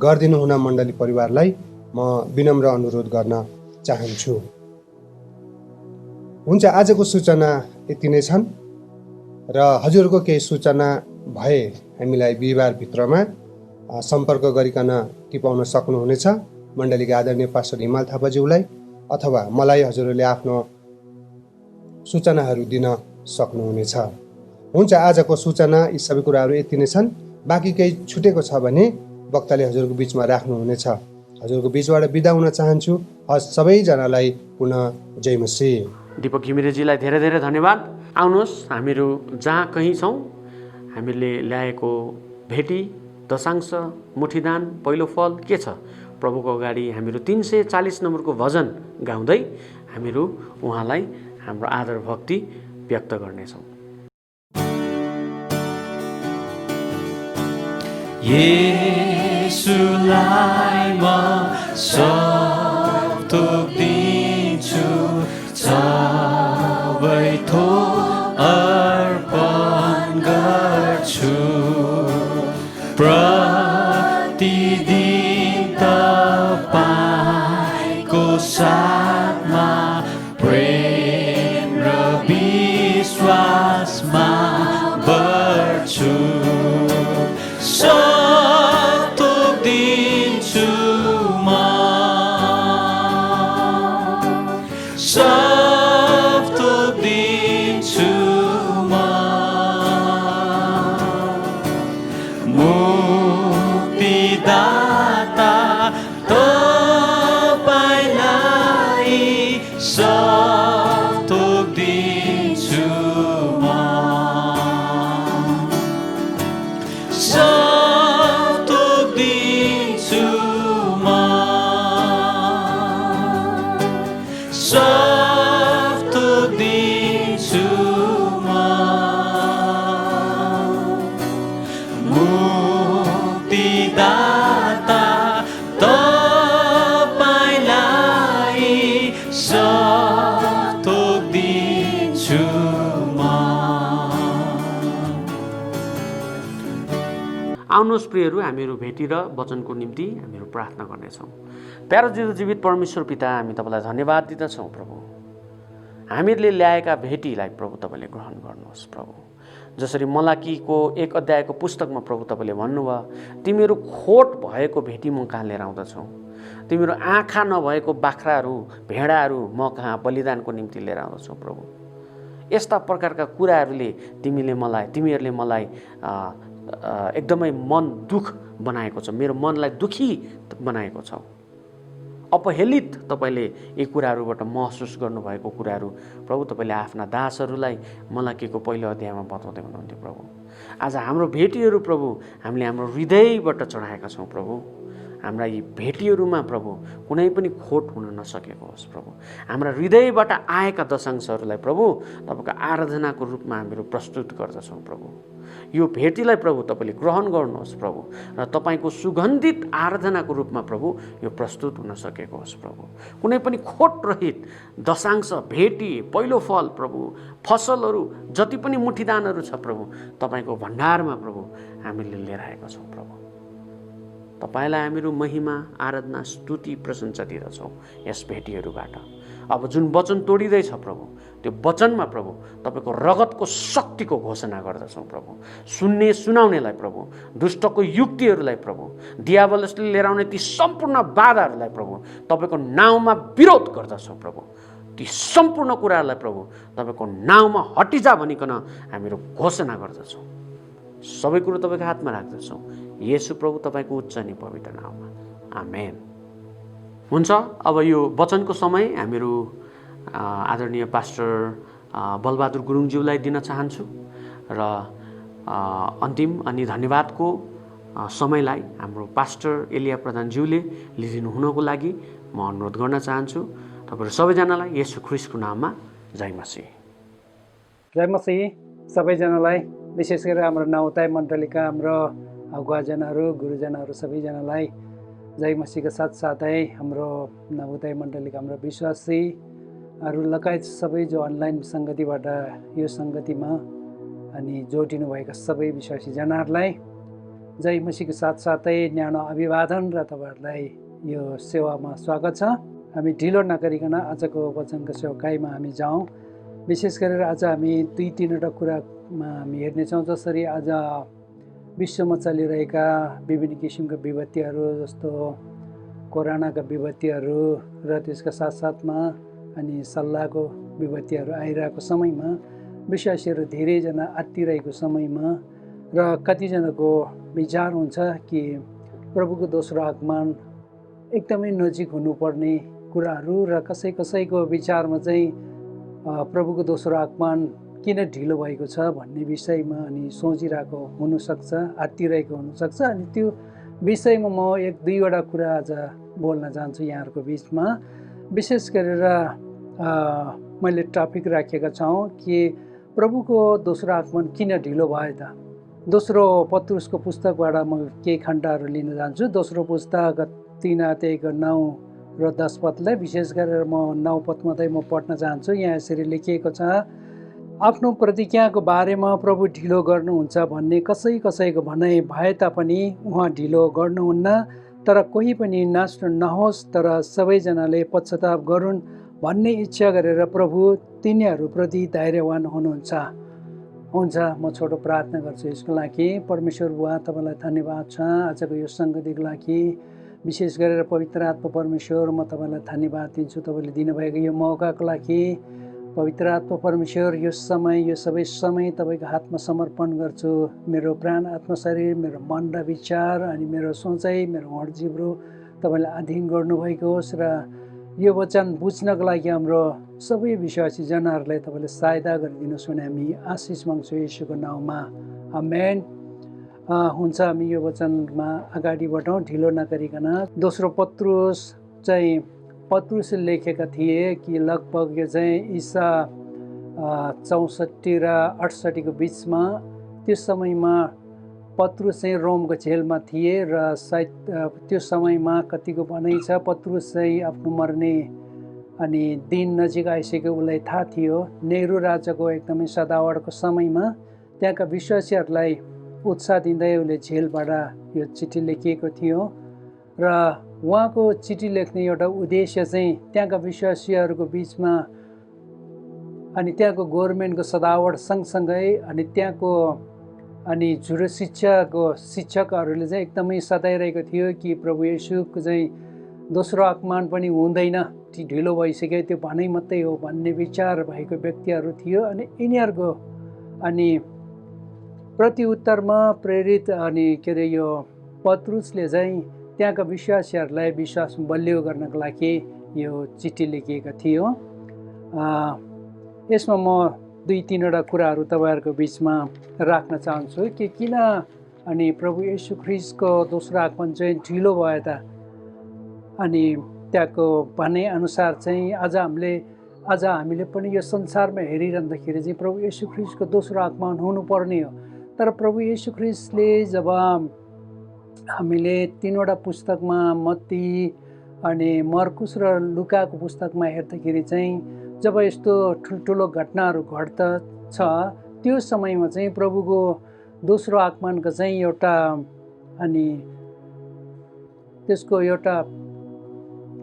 गरिदिनु हुन मण्डली परिवारलाई म विनम्र अनुरोध गर्न चाहन्छु। हुन्छ, आजको सूचना यति नै छन् र हजुरहरूको केही सूचना भए हामीलाई बिहिबार भित्रमा सम्पर्क गरिकन टिपाउन सक्नुहुनेछ। मण्डलीका आदरणीय पास्टर हिमाल थापाज्यूलाई अथवा मलाई हजुरहरूले आफ्नो सूचनाहरू दिन सक्नुहुनेछ। हुन्छ, आजको सूचना यी सबै कुराहरू यति नै छन्। बाँकी केही छुटेको छ भने वक्ताले हजुरको बिचमा राख्नुहुनेछ। हजुरको बिचबाट बिदा हुन चाहन्छु। हस्, सबैजनालाई पुनः जय मसीह। दीपक घिमिरेजीलाई धेरै धेरै धन्यवाद। आउनुहोस्, हामीहरू जहाँ कहीँ छौँ हामीले ल्याएको भेटी, दशांश, मुठीदान, पहिलो फल के छ प्रभुको अगाडि हामीहरू 340 नम्बरको भजन गाउँदै हामीहरू उहाँलाई हाम्रो आदर भक्ति व्यक्त गर्नेछौँ। येशूलाई म सब थोक दिन्छु, सबै थोक अर्पण गर्छु। प्रतिदिन तपाईको साथमा प्रेम र विश्वासमा बढ्छु। सब थोकिदिन्छु म मुक्तिदाता तपाईलाई सब थोकिदिन्छु म। आउनुहोस् प्रियहरू, हामीहरू भेटेर वचनको निम्ति हामीहरू प्रार्थना गर्नेछौँ। प्यारो जीवित परमेश्वर पिता, हामी तपाईँलाई धन्यवाद दिँदछौँ प्रभु। हामीहरूले ल्याएका भेटीलाई प्रभु तपाईँले ग्रहण गर्नुहोस् प्रभु। जसरी मलाकीको 1 अध्यायको पुस्तकमा प्रभु तपाईँले भन्नुभयो, तिमीहरू खोट भएको भेटी म कहाँ लिएर आउँदछौ, तिमीहरू आँखा नभएको बाख्राहरू भेडाहरू म कहाँ बलिदानको निम्ति लिएर आउँदछौ प्रभु। यस्ता प्रकारका कुराहरूले तिमीहरूले मलाई एकदमै मन दुख बनाएको छ, मेरो मनलाई दुखी बनाएको छ। अपहेलित तपाईँले यी कुराहरूबाट महसुस गर्नुभएको कुराहरू प्रभु तपाईँले आफ्ना दासहरूलाई मलाकीको पहिलो अध्यायमा बताउँदै हुनुहुन्थ्यो प्रभु। आज हाम्रो भेटीहरू प्रभु हामीले हाम्रो हृदयबाट चढाएका छौँ प्रभु। हाम्रा यी भेटीहरूमा प्रभु कुनै पनि खोट हुन नसकेको होस् प्रभु। हाम्रा हृदयबाट आएका दशांशहरूलाई प्रभु तपाईँको आराधनाको रूपमा हामीहरू प्रस्तुत गर्दछौँ प्रभु। यो भेटीलाई प्रभु तपाईँले ग्रहण गर्नुहोस् प्रभु र तपाईँको सुगन्धित आराधनाको रूपमा प्रभु यो प्रस्तुत हुन सकेको होस् प्रभु। कुनै पनि खोट रहित दशांश, भेटी, पहिलो फल प्रभु, फसलहरू जति पनि मुठीदानहरू छ प्रभु तपाईँको भण्डारमा प्रभु हामीले लिएर आएका छौँ प्रभु। तपाईँलाई हामीहरू महिमा, आराधना, स्तुति, प्रशंसा दिँदछौँ यस भेटीहरूबाट। अब जुन वचन तोडिँदैछ प्रभु, त्यो वचनमा प्रभु तपाईँको रगतको शक्तिको घोषणा गर्दछौँ प्रभु। सुन्ने सुनाउनेलाई प्रभु, दुष्टको युक्तिहरूलाई प्रभु, दियावलसले लिएर आउने ती सम्पूर्ण बाधाहरूलाई प्रभु तपाईँको नाउँमा विरोध गर्दछौँ प्रभु। ती सम्पूर्ण कुराहरूलाई प्रभु तपाईँको नाउँमा हटिजा भनिकन हामीहरू घोषणा गर्दछौँ। सबै कुरो तपाईँको हातमा राख्दछौँ येशू प्रभु तपाईँको उच्च अनि पवित्र नाममा, आमेन। हुन्छ, अब यो वचनको समय हामीहरू आदरणीय पास्टर बलबहादुर गुरुङज्यूलाई दिन चाहन्छु र अन्तिम अनि धन्यवादको समयलाई हाम्रो पास्टर एलिया प्रधानज्यूले लिदिनु हुनको लागि म अनुरोध गर्न चाहन्छु। तपाईँहरू सबैजनालाई येशू ख्रीष्टको नाममा जय मसीह। जय मसीह सबैजनालाई, विशेष गरेर हाम्रो नवताई मण्डलीका हाम्रो अगुवाजनहरू, गुरुजनहरू सबैजनालाई जय मसीहका साथसाथै हाम्रो नवताई मण्डलीका हाम्रो विश्वासीहरू लगायत सबै जो अनलाइन सङ्गतिबाट यो सङ्गतिमा अनि जोडिनुभएका सबै विश्वासीजनाहरूलाई जय मसीहको साथसाथै न्यानो अभिवादन र तपाईँहरूलाई यो सेवामा स्वागत छ। हामी ढिलो नगरिकन आजको वचनको सेवाकाईमा हामी जाउँ। विशेष गरेर आज हामी 2-3वटा कुरामा हामी हेर्नेछौँ। जसरी आज विश्वमा चलिरहेका विभिन्न किसिमका विपत्तिहरू जस्तो कोरोनाका विपत्तिहरू र त्यसका साथसाथमा अनि सल्लाहको विपत्तिहरू आइरहेको समयमा विश्वासीहरू धेरैजना आत्तिरहेको समयमा र कतिजनाको विचार हुन्छ कि प्रभुको दोस्रो आगमन एकदमै नजिक हुनुपर्ने कुराहरू र कसैको विचारमा चाहिँ प्रभुको दोस्रो आगमन किन ढिलो भएको छ भन्ने विषयमा अनि सोचिरहेको हुनसक्छ, आत्तिरहेको हुनसक्छ। अनि त्यो विषयमा म 1-2वटा कुरा आज बोल्न चाहन्छु यहाँहरूको बिचमा। विशेष गरेर मैले टपिक राखेका छौँ कि प्रभुको दोस्रो आगमन किन ढिलो भयो त। दोस्रो पत्रुसको पुस्तकबाट म केही खण्डहरू लिन चाहन्छु। दोस्रो पुस्तक 3 अध्यायको 9 र 10 पदलाई विशेष गरेर म 9 पद मात्रै म पढ्न चाहन्छु। यहाँ यसरी लेखिएको छ, आफ्नो प्रतिज्ञाको बारेमा प्रभु ढिलो गर्नुहुन्छ भन्ने कसैको भनाइ भए तापनि उहाँ ढिलो गर्नुहुन्न, तर कोही पनि नाश नहोस् तर सबैजनाले पश्चाताप गरून् भन्ने इच्छा गरेर प्रभु तिनीहरूप्रति धैर्यवान हुनुहुन्छ। हुन्छ, म छोटो प्रार्थना गर्छु यसको लागि। परमेश्वर बुवा, तपाईँलाई धन्यवाद छ आजको यो सङ्गतिको लागि। विशेष गरेर पवित्र आत्मा परमेश्वर, म तपाईँलाई धन्यवाद दिन्छु तपाईँले दिनुभएको यो मौकाको लागि। पवित्र आत्मा परमेश्वर, यो समय, यो सबै समय तपाईँको हातमा समर्पण गर्छु। मेरो प्राण, आत्मा, शरीर, मेरो मन र विचार अनि मेरो सोचाइ, मेरो हड जिब्रो तपाईँले अधीन गर्नुभएको होस् र यो वचन बुझ्नको लागि हाम्रो सबै विश्वासी जनहरूलाई तपाईँले सहायता गरिदिनुहोस् भने हामी आशिष माग्छौँ येशूको नाउँमा, आमेन। हुन्छ, हामी यो वचनमा अगाडि बढौँ ढिलो नगरिकन। दोस्रो पत्रुस चाहिँ पत्रुसले लेखेका थिए कि लगभग यो चाहिँ ईसा 64 र 68 को बिचमा त्यो समयमा पत्रुस चाहिँ रोमको जेलमा थिए र सायद त्यो समयमा कतिको भनाइ छ पत्रुस चाहिँ आफ्नो मर्ने अनि दिन नजिक आइसक्यो उसलाई थाहा थियो। नेहरू राजाको एकदमै सदावडको समयमा त्यहाँका विश्वासीहरूलाई उत्साह दिँदै उसले जेलबाट यो चिठी लेखिएको थियो र उहाँको चिठी लेख्ने एउटा उद्देश्य चाहिँ त्यहाँका विश्वासीहरूको बिचमा अनि त्यहाँको गभर्मेन्टको सदावड सँगसँगै अनि त्यहाँको अनि झुरो शिक्षकहरूले चाहिँ एकदमै सताइरहेको थियो कि प्रभु येशूको चाहिँ दोस्रो आगमन पनि हुँदैन, ढिलो भइसक्यो, त्यो भनाइ मात्रै हो भन्ने विचार भएको व्यक्तिहरू थियो। अनि यिनीहरूको अनि प्रत्युत्तरमा प्रेरित अनि के अरे यो पत्रुसले चाहिँ त्यहाँका विश्वासीहरूलाई विश्वास बलियो गर्नको लागि यो चिठी लेखिएको थियो। यसमा म 2-3वटा कुराहरू तपाईँहरूको बिचमा राख्न चाहन्छु कि किन अनि प्रभु येशू ख्रीष्टको दोस्रो आगमन चाहिँ ढिलो भयो त। अनि त्यहाँको भनाइ अनुसार चाहिँ आज हामीले पनि यो संसारमा हेरिरहँदाखेरि चाहिँ प्रभु येशू ख्रीष्टको दोस्रो आगमन हुनुपर्ने हो। तर प्रभु येशू ख्रीष्टले जब हामीले 3वटा पुस्तकमा मत्ती अनि मर्कुस र लुकाको पुस्तकमा हेर्दाखेरि चाहिँ जब यस्तो ठुल्ठुलो घटनाहरू घट्दछ त्यो समयमा चाहिँ प्रभुको दोस्रो आगमनको चाहिँ एउटा अनि त्यसको एउटा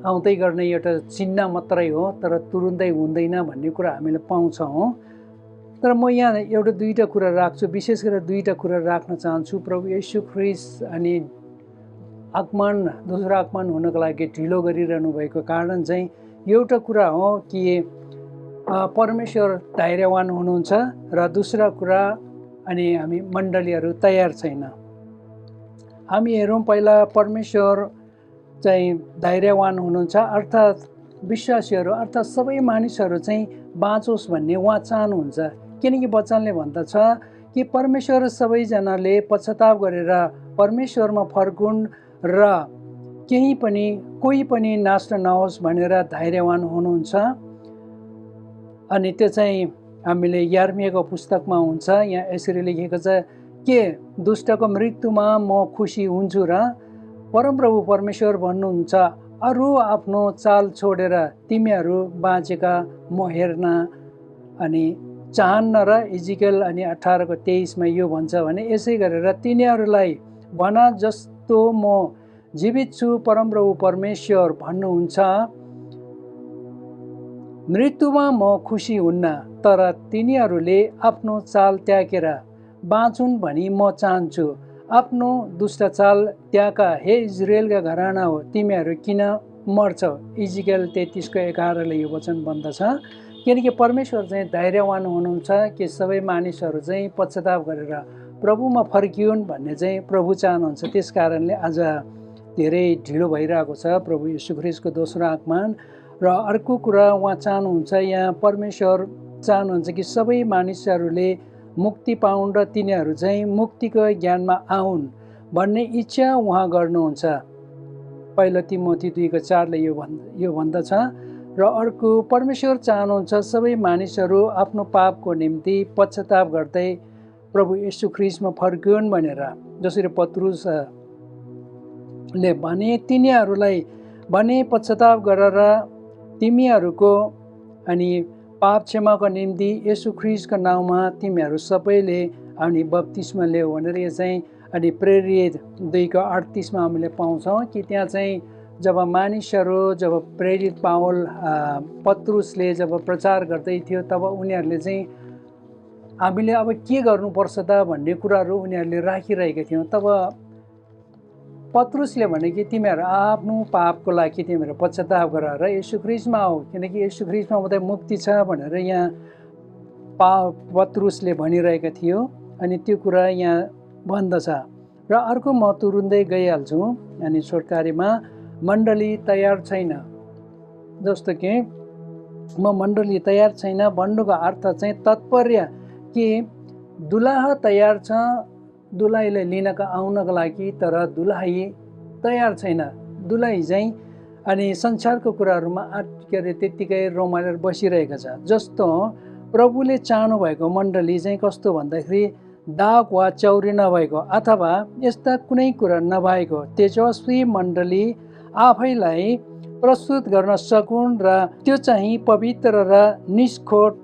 आउँदै गर्ने एउटा चिन्ह मात्रै हो, तर तुरुन्तै हुँदैन भन्ने कुरा हामीले पाउँछौँ। तर म यहाँ एउटा 2टा कुरा राख्छु, विशेष गरेर 2टा कुरा राख्न चाहन्छु। प्रभु येशू ख्रीष्ट अनि आगमन दोस्रो आगमन हुनको लागि ढिलो गरिरहनु भएको कारण चाहिँ एउटा कुरा हो कि परमेश्वर धैर्यवान हुनुहुन्छ र दोस्रो कुरा अनि हामी मण्डलीहरू तयार छैन। हामी हेरौँ पहिला परमेश्वर चाहिँ धैर्यवान हुनुहुन्छ, अर्थात् विश्वासीहरू अर्थात् सबै मानिसहरू चाहिँ बाँचोस् भन्ने उहाँ चाहनुहुन्छ। किनकि वचनले भन्दछ कि परमेश्वर सबैजनाले पश्चाताप गरेर परमेश्वरमा फर्कुन् र कोही पनि नाच्न नहोस् भनेर धैर्यवान हुनुहुन्छ। अनि त्यो चाहिँ हामीले यर्मियाको पुस्तकमा हुन्छ, यहाँ यसरी लेखेको छ के दुष्टको मृत्युमा म खुसी हुन्छु र परमप्रभु परमेश्वर भन्नुहुन्छ अरू आफ्नो चाल छोडेर तिमीहरू बाँचेका म हेर्न अनि चाहन्न र इजिकेल अनि 18:23 यो भन्छ भने यसै गरेर तिनीहरूलाई भन जस्तो म जीवित छु परमप्रभु परमेश्वर भन्नुहुन्छ मृत्युमा म खुसी हुन्न, तर तिनीहरूले आफ्नो चाल त्यागेर बाँचुन् भनी म चाहन्छु। आफ्नो दुष्ट चाल त्यागा हे इजरायलका घराना हो, तिमीहरू किन मर्छौ। इजिकेल 33:11 यो वचन भन्दछ। किनकि परमेश्वर चाहिँ धैर्यवान हुनुहुन्छ कि सबै मानिसहरू चाहिँ पश्चाताप गरेर प्रभुमा फर्कियोन् भन्ने चाहिँ प्रभु चाहनुहुन्छ। त्यस कारणले आज धेरै ढिलो भइरहेको छ प्रभु येशू ख्रीष्टको दोस्रो आगमन। र अर्को कुरा उहाँ चाहनुहुन्छ, यहाँ परमेश्वर चाहनुहुन्छ कि सबै मानिसहरूले मुक्ति पाउन् र तिनीहरू चाहिँ मुक्तिको ज्ञानमा आउन् भन्ने इच्छा उहाँ गर्नुहुन्छ। पहिलो तिमोथी 2:4 यो भन्दछ। र अर्को परमेश्वर चाहनुहुन्छ सबै मानिसहरू आफ्नो पापको निम्ति पश्चाताप गर्दै प्रभु येशू ख्रीष्टमा फर्कियोन् भनेर। जसरी पत्रुसले भने तिनीहरूलाई भने पश्चाताप गरेर तिमीहरूको अनि पाप क्षमाको निम्ति येशू ख्रीष्टको नाउँमा तिमीहरू सबैले अनि बप्तिस्मा ल्याऊ भनेर यो चाहिँ अनि प्रेरित 2:38 हामीले पाउँछौँ कि त्यहाँ चाहिँ जब प्रेरित पावल पत्रुसले जब प्रचार गर्दै थियो तब उनीहरूले चाहिँ हामीले अब के गर्नुपर्छ त भन्ने कुराहरू उनीहरूले राखिरहेका थियौँ। तब पत्रुसले भने कि तिमीहरू आफ्नो पापको लागि तिमीहरू पश्चाताप गर र येशू ख्रीष्टमा आऊ, किनकि येशू ख्रीष्टमा मात्रै मुक्ति छ भनेर यहाँ पत्रुसले भनिरहेका थियो। अनि त्यो कुरा यहाँ भन्दछ। र अर्को म तुरुन्तै गइहाल्छु अनि छोटकारीमा मण्डली तयार छैन। जस्तो कि म मण्डली तयार छैन भन्नुको अर्थ चाहिँ तात्पर्य कि दुलहा तयार छ दुलहीलाई लिनका आउनको लागि, तर दुलही तयार छैन। दुलही चाहिँ अनि संसारको कुराहरूमा के अरे त्यत्तिकै रमाइलो बसिरहेको छ। जस्तो प्रभुले चाहनु भएको मण्डली चाहिँ कस्तो भन्दाखेरि दाग वा चौरी नभएको अथवा यस्ता कुनै कुरा नभएको तेजस्वी मण्डली आफैलाई प्रस्तुत गर्न सकुन् र त्यो चाहिँ पवित्र र निष्खोट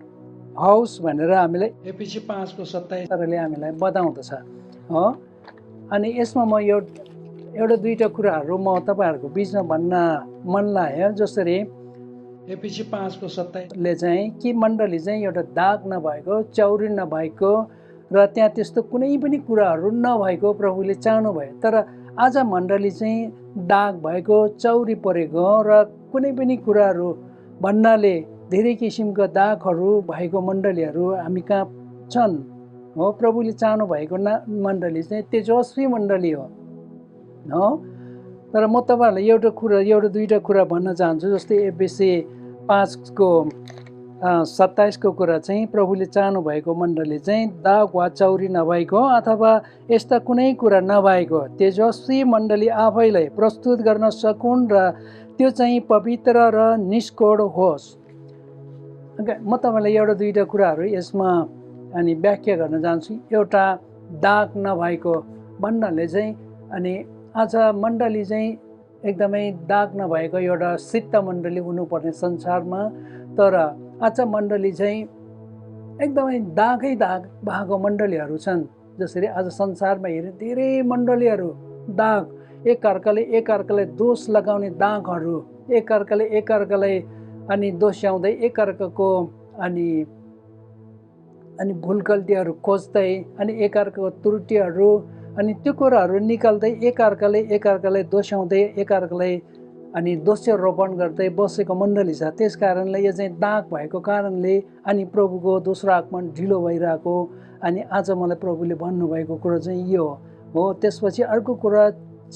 होस् भनेर हामीलाई एफिसी 5:27 हामीलाई बताउँदछ हो। अनि यसमा म एउटा दुईटा कुराहरू म तपाईँहरूको बिचमा भन्न मन लाग्यो। जसरी एफिसी 5:27 चाहिँ कि मण्डली चाहिँ एउटा दाग नभएको चौरी नभएको र त्यहाँ त्यस्तो कुनै पनि कुराहरू नभएको प्रभुले चाहनुभयो। तर आज मण्डली चाहिँ दाग भएको चौरी परेको र कुनै पनि कुराहरू भन्नाले धेरै किसिमका दागहरू भएको मण्डलीहरू हामी कहाँ छन् हो। प्रभुले चाहनु भएको मण्डली चाहिँ तेजस्वी मण्डली हो। तर म तपाईँहरूलाई एउटा दुईटा कुरा भन्न चाहन्छु। जस्तै एफिसी 5:27 कुरा चाहिँ प्रभुले चाहनु भएको मण्डली चाहिँ दाग वा चौरी नभएको अथवा यस्ता कुनै कुरा नभएको तेजस्वी मण्डली आफैलाई प्रस्तुत गर्न सकुन् र त्यो चाहिँ पवित्र र निष्कोड होस्। म तपाईँलाई एउटा दुईटा कुराहरू यसमा अनि व्याख्या गर्न चाहन्छु। एउटा दाग नभएको भन्नाले चाहिँ अनि आज मण्डली चाहिँ एकदमै दाग नभएको एउटा सिद्ध मण्डली हुनुपर्ने संसारमा, तर आज मण्डली चाहिँ एकदमै दागै दाग भएको मण्डलीहरू छन्। जसरी आज संसारमा हेरे धेरै मण्डलीहरू दाग एकअर्कालाई दोष लगाउने दागहरू, एकअर्कालाई अनि दोस्याउँदै एकअर्काको अनि भुल गल्तीहरू खोज्दै अनि एकअर्काको त्रुटिहरू अनि त्यो कुराहरू निकाल्दै एकअर्कालाई दोस्याउँदै एकअर्कालाई अनि दोषारोपण गर्दै बसेको मण्डली छ। त्यस कारणले यो चाहिँ दाग भएको कारणले अनि प्रभुको दोस्रो आगमन ढिलो भइरहेको अनि आज मलाई प्रभुले भन्नुभएको कुरो चाहिँ यो हो। त्यसपछि अर्को कुरा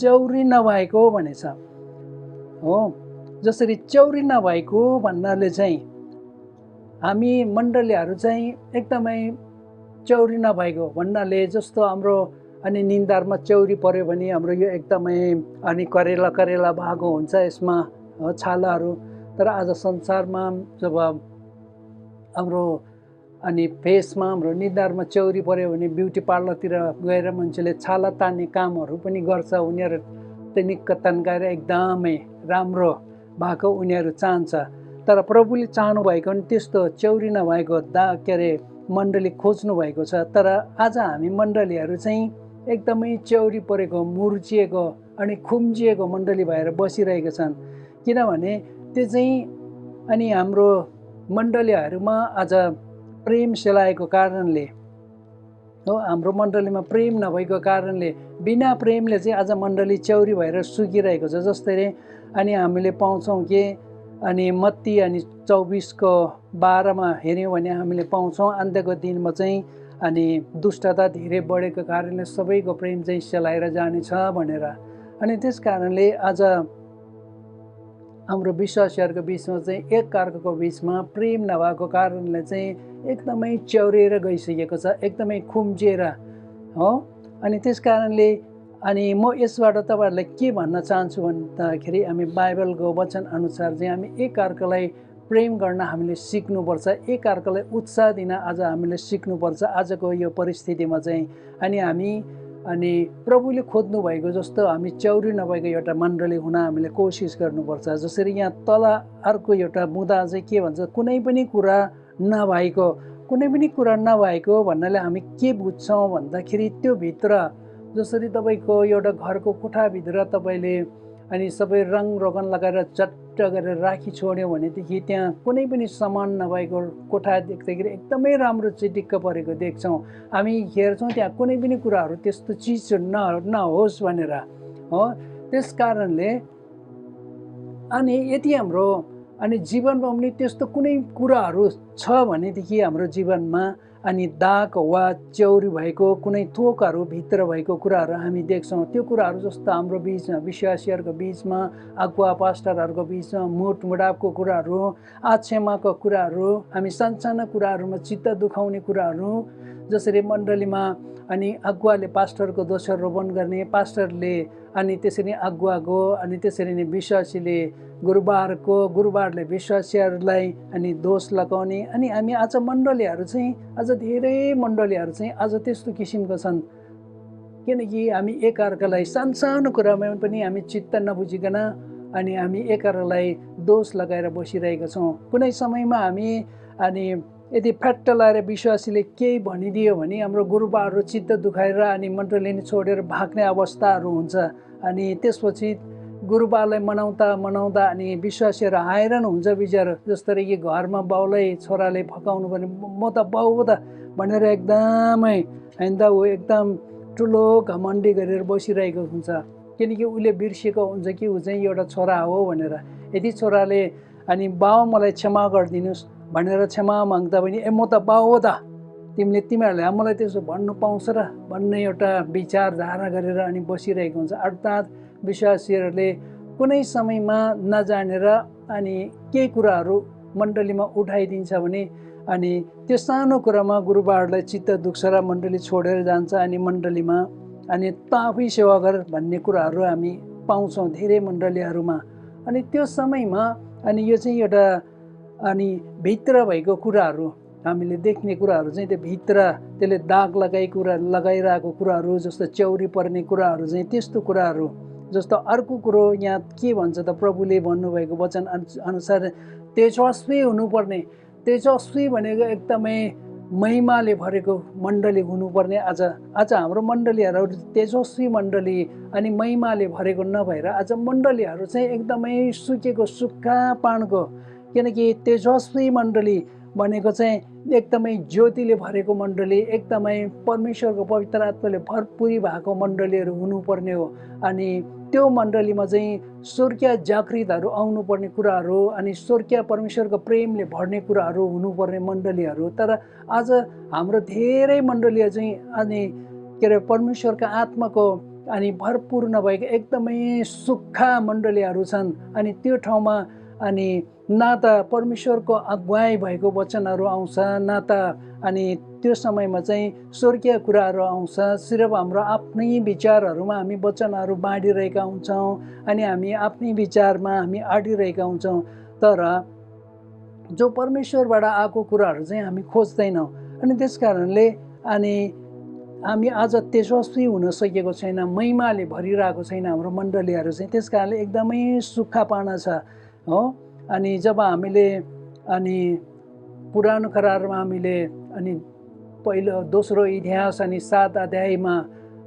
चौरी नभएको भनेछ हो। जसरी चौरी नभएको भन्नाले चाहिँ हामी मण्डलीहरू चाहिँ एकदमै चौरी नभएको भन्नाले जस्तो हाम्रो अनि निन्दारमा चौरी पऱ्यो भने हाम्रो यो एकदमै अनि करेला भएको हुन्छ यसमा छालाहरू। तर आज संसारमा जब हाम्रो अनि फेसमा हाम्रो निधारमा चौरी पऱ्यो भने ब्युटी पार्लरतिर गएर मान्छेले छाला तान्ने कामहरू पनि गर्छ। उनीहरू निक्क तन्काएर एकदमै राम्रो भएको उनीहरू चाहन्छ। तर प्रभुले चाहनु भएको नि त्यस्तो चौरी नभएको मण्डली खोज्नु भएको छ। तर आज हामी मण्डलीहरू चाहिँ एकदमै चौरी परेको मुर्चिएको अनि खुम्चिएको मण्डली भएर बसिरहेका छन्। किनभने त्यो चाहिँ अनि हाम्रो मण्डलीहरूमा आज प्रेम सेलाएको कारणले हो। हाम्रो मण्डलीमा प्रेम नभएको कारणले बिना प्रेमले चाहिँ आज मण्डली चौरी भएर सुकिरहेको छ। जस्तै अनि हामीले पाउँछौँ कि अनि मत्ती अनि 24:12 हेऱ्यौँ भने हामीले पाउँछौँ अन्त्यको दिनमा चाहिँ अनि दुष्टता धेरै बढेको कारणले सबैको प्रेम चाहिँ सेलाएर जानेछ भनेर। अनि त्यस कारणले आज हाम्रो विश्वासीहरूको बिचमा चाहिँ एकअर्काको बिचमा प्रेम नभएको कारणले चाहिँ एकदमै च्याउरिएर गइसकेको छ, एकदमै खुम्चिएर हो। अनि त्यस कारणले अनि म यसबाट तपाईँहरूलाई के भन्न चाहन्छु भन्दाखेरि हामी बाइबलको वचन अनुसार चाहिँ हामी एकअर्कालाई प्रेम गर्न हामीले सिक्नुपर्छ, एकअर्कालाई उत्साह दिन आज हामीले सिक्नुपर्छ आजको यो परिस्थितिमा चाहिँ। अनि हामी अनि प्रभुले खोज्नु भएको जस्तो हामी चौरी नभएको एउटा मण्डली हुन हामीले कोसिस गर्नुपर्छ। जसरी यहाँ तल अर्को एउटा मुद्दा चाहिँ के भन्छ, कुनै पनि कुरा नभएको भन्नाले हामी के बुझ्छौँ भन्दाखेरि त्यो भित्र जसरी तपाईँको एउटा घरको कोठाभित्र तपाईँले अनि सबै रङ रोगन लगाएर चट्ट गरेर राखी छोड्यो भनेदेखि त्यहाँ कुनै पनि सामान नभएको कोठा देख्दाखेरि एकदमै राम्रो चिटिक्क परेको देख्छौँ। हामी हेर्छौँ त्यहाँ कुनै पनि कुराहरू त्यस्तो चिज नहोस् भनेर हो। त्यस कारणले अनि यदि हाम्रो अनि जीवनमा पनि त्यस्तो कुनै कुराहरू छ भनेदेखि हाम्रो जीवनमा अनि दाग वा चौरी भएको कुनै थोकहरू भित्र भएको कुराहरू हामी देख्छौँ। त्यो कुराहरू जस्तो हाम्रो बिचमा विश्वासीहरूको बिचमा अगुवा पास्टरहरूको बिचमा मुटमुडावको कुराहरू, आक्षेमाको कुराहरू, हामी सानसाना कुराहरूमा चित्त दुखाउने कुराहरू, जसरी मण्डलीमा अनि अगुवाले पास्टरको दोषारोपण गर्ने, पास्टरले अनि त्यसरी नै अगुवाको अनि त्यसरी नै विश्वासीले गुरुबारले विश्वासीहरूलाई अनि दोष लगाउने अनि हामी आज मण्डलीहरू चाहिँ आज धेरै मण्डलीहरू चाहिँ आज त्यस्तो किसिमको छन् किनकि हामी एकअर्कालाई सानो कुरामा पनि हामी चित्त नबुझिकन अनि हामी एकअर्कालाई दोष लगाएर बसिरहेका छौँ। कुनै समयमा हामी अनि यदि फ्याट्ट लाएर विश्वासीले केही भनिदियो भने हाम्रो गुरुबाहरू चित्त दुखाएर अनि मण्डली नै छोडेर भाग्ने अवस्थाहरू हुन्छ। अनि त्यसपछि गुरुबालाई मनाउँदा अनि विश्वासीहरू हैरान हुन्छ विचार जसरी कि घरमा बाउलाई छोराले फकाउनु पर्ने म त बाउ हो त भनेर एकदमै हैन त ऊ एकदम ठुलो घमण्डी गरेर बसिरहेको हुन्छ किनकि उसले बिर्सेको हुन्छ कि ऊ चाहिँ एउटा छोरा हो भनेर। यदि छोराले अनि बाउ मलाई क्षमा गरिदिनुहोस् भनेर क्षमा माग्दा पनि म त बाउ हो त तिमीहरूले मलाई त्यसो भन्नु पाउँछ र भन्ने एउटा विचारधारा गरेर अनि बसिरहेको हुन्छ। अर्थात् विश्वासीहरूले कुनै समयमा नजानेर अनि केही कुराहरू मण्डलीमा उठाइदिन्छ भने अनि त्यो सानो कुरामा गुरुबाहरूलाई चित्त दुख्छ र मण्डली छोडेर जान्छ अनि मण्डलीमा अनि त आफै सेवा गर भन्ने कुराहरू हामी पाउँछौँ धेरै मण्डलीहरूमा। अनि त्यो समयमा अनि यो चाहिँ एउटा अनि भित्र भएको कुराहरू हामीले देख्ने कुराहरू चाहिँ त्यो भित्र त्यसले दाग लगाइरहेको कुराहरू जस्तो च्याउरी पर्ने कुराहरू चाहिँ त्यस्तो कुराहरू जस्तो। अर्को कुरो यहाँ के भन्छ त प्रभुले भन्नुभएको वचन अनुसार तेजस्वी हुनुपर्ने, तेजस्वी भनेको एकदमै महिमाले भरेको मण्डली हुनुपर्ने। आज हाम्रो मण्डलीहरू तेजस्वी मण्डली अनि महिमाले भरेको नभएर आज मण्डलीहरू चाहिँ एकदमै सुकेको सुक्खा पानको। किनकि तेजस्वी मण्डली भनेको चाहिँ एकदमै ज्योतिले भरेको मण्डली, एकदमै परमेश्वरको पवित्र आत्माले भरपुरी भएको मण्डलीहरू हुनुपर्ने हो। अनि त्यो मण्डलीमा चाहिँ स्वर्गीय जागृतहरू आउनुपर्ने कुराहरू अनि स्वर्गीय परमेश्वरको प्रेमले भर्ने कुराहरू हुनुपर्ने मण्डलीहरू। तर आज हाम्रो धेरै मण्डलीहरू चाहिँ अनि के अरे परमेश्वरका आत्माको अनि भरपुर नभएको एकदमै सुक्खा मण्डलीहरू छन्। अनि त्यो ठाउँमा अनि न त परमेश्वरको अगुवाई भएको वचनहरू आउँछ न त अनि त्यो समयमा चाहिँ स्वर्गीय कुराहरू आउँछ। सिर्फ हाम्रो आफ्नै विचारहरूमा हामी वचनहरू बाँडिरहेका हुन्छौँ अनि हामी आफ्नै विचारमा हामी अडिरहेका हुन्छौँ। तर जो परमेश्वरबाट आएको कुराहरू चाहिँ हामी खोज्दैनौँ। अनि त्यस कारणले अनि हामी आज तेजस्वी हुन सकेको छैन, महिमाले भरिरहेको छैन हाम्रो मण्डलीहरू चाहिँ। त्यस कारणले एकदमै सुक्खापना छ हो। अनि जब हामीले अनि पुरानो करारमा हामीले अनि पहिलो दोस्रो इतिहास अनि 7 अध्यायमा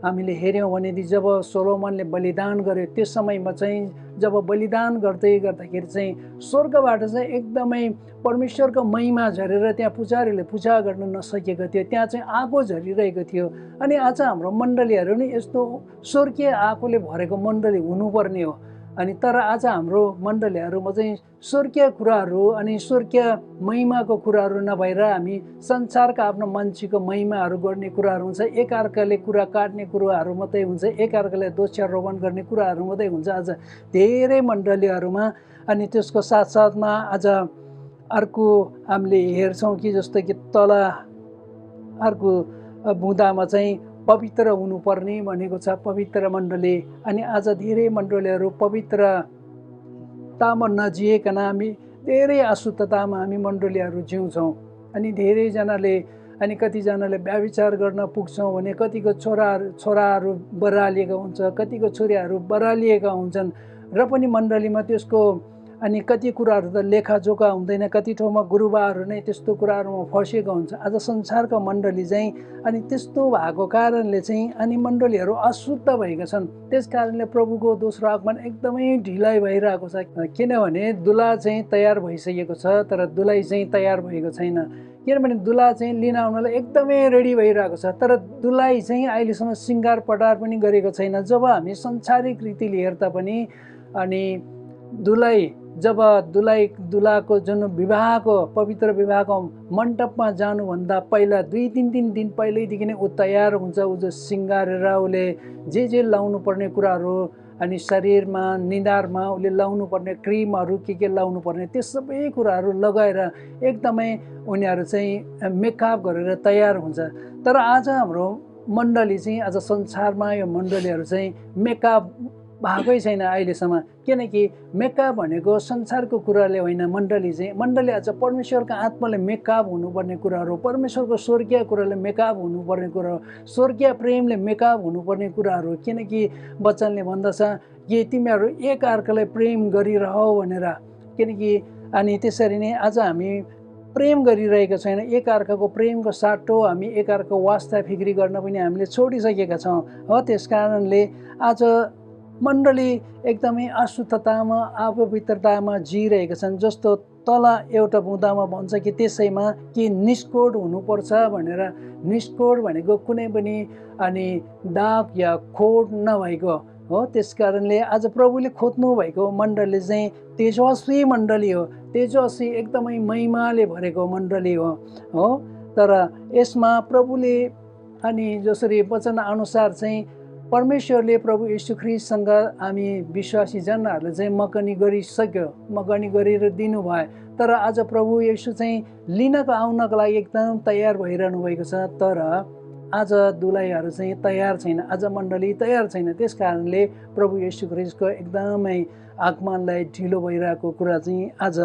हामीले हेऱ्यौँ भनेदेखि जब सोलोमनले बलिदान गर्यो त्यो समयमा चाहिँ जब बलिदान गर्दाखेरि चाहिँ स्वर्गबाट चाहिँ एकदमै परमेश्वरको महिमा झरेर त्यहाँ पुजारीले पूजा गर्न नसकेको थियो, त्यहाँ चाहिँ आगो झरिरहेको थियो। अनि आज हाम्रो मण्डलीहरू नि यस्तो स्वर्गीय आगोले भरेको मण्डली हुनुपर्ने हो। अनि तर आज हाम्रो मण्डलीहरूमा चाहिँ स्वर्गीय कुराहरू अनि स्वर्गीय महिमाको कुराहरू नभएर हामी संसारका आफ्नो मान्छेको महिमाहरू गर्ने कुराहरू हुन्छ, एकअर्काले कुरा काट्ने कुराहरू मात्रै हुन्छ, एकअर्काले दोषारोपण गर्ने कुराहरू मात्रै हुन्छ आज धेरै मण्डलीहरूमा। अनि त्यसको साथसाथमा आज अर्को हामीले हेर्छौँ कि जस्तो कि तल अर्को बुँदामा चाहिँ पवित्र हुनुपर्ने भनेको छ, पवित्र मण्डली। अनि आज धेरै मण्डलीहरू पवित्रतामा नजिएकन हामी धेरै अशुद्धतामा हामी मण्डलीहरू जिउँछौँ। अनि धेरैजनाले अनि कतिजनाले व्यभिचार गर्न पुग्छौँ भने कतिको छोराहरू बरालिएका हुन्छ, कतिको छोरीहरू बरालिएका हुन्छन् र पनि मण्डलीमा त्यसको अनि कति कुराहरू त लेखाजोखा हुँदैन, कति ठाउँमा गुरुबाहरू नै त्यस्तो कुराहरूमा फँसेको हुन्छ। आज संसारको मण्डली चाहिँ अनि त्यस्तो भएको कारणले चाहिँ अनि मण्डलीहरू अशुद्ध भएका छन्। त्यस कारणले प्रभुको दोस्रो आगमन एकदमै ढिलाइ भइरहेको छ। किनभने दुला चाहिँ तयार भइसकेको छ तर दुलाई चाहिँ तयार भएको छैन। किनभने दुला चाहिँ लिन आउनलाई एकदमै रेडी भइरहेको छ तर दुलाई चाहिँ अहिलेसम्म सिँगार पटार पनि गरेको छैन। जब हामी संसारिक रीतिले हेर्दा पनि अनि जब दुलाको जुन विवाहको पवित्र विवाहको मण्डपमा जानुभन्दा पहिला 2-3 दिन पहिल्यैदेखि नै ऊ तयार हुन्छ। ऊ जो सिँगारेर उसले जे लाउनु पर्ने कुराहरू अनि शरीरमा निधारमा उसले लाउनु पर्ने क्रिमहरू के लाउनु पर्ने त्यो सबै कुराहरू लगाएर एकदमै उनीहरू चाहिँ मेकअप गरेर तयार हुन्छ। तर आज हाम्रो मण्डली चाहिँ आज संसारमा यो मण्डलीहरू चाहिँ मेकअप भएकै छैन अहिलेसम्म। किनकि मेकअप भनेको संसारको कुराले होइन, मण्डली आज परमेश्वरको आत्माले मेकअप हुनुपर्ने कुराहरू, परमेश्वरको स्वर्गीय कुराले मेकअप हुनुपर्ने कुराहरू, स्वर्गीय प्रेमले मेकअप हुनुपर्ने कुराहरू। किनकि वचनले भन्दछ कि तिमीहरू एक अर्कालाई प्रेम गरिरहौ भनेर। किनकि अनि त्यसरी नै आज हामी प्रेम गरिरहेका छैन, एक अर्काको प्रेमको साटो हामी एक अर्काको वास्ता फिक्री गर्न पनि हामीले छोडिसकेका छौँ हो। त्यस कारणले आज मण्डली एकदमै अशुद्धतामा अपवित्रतामा जिइरहेका छन्। जस्तो तल एउटा बुँदामा भन्छ कि त्यसैमा कि निष्कोड हुनुपर्छ भनेर। निष्कोड भनेको कुनै पनि अनि दाग या खोट नभएको हो। त्यस कारणले आज प्रभुले खोज्नु भएको मण्डली चाहिँ तेजस्वी मण्डली हो, तेजस्वी एकदमै महिमाले भरेको मण्डली हो। तर यसमा प्रभुले अनि जसरी वचन अनुसार चाहिँ परमेश्वरले प्रभु यीशु ख्रीष्टसँग हामी विश्वासी जनहरूले चाहिँ मगनी गरिसक्यो, मगनी गरेर दिनुभयो। तर आज प्रभु यीशु चाहिँ लिनको आउनको लागि एकदम तयार भइरहनु भएको छ। तर आज दुलाईहरू चाहिँ तयार छैन, आज मण्डली तयार छैन। त्यस कारणले प्रभु यीशु ख्रीष्टको एकदमै आगमनलाई ढिलो भइरहेको कुरा चाहिँ आज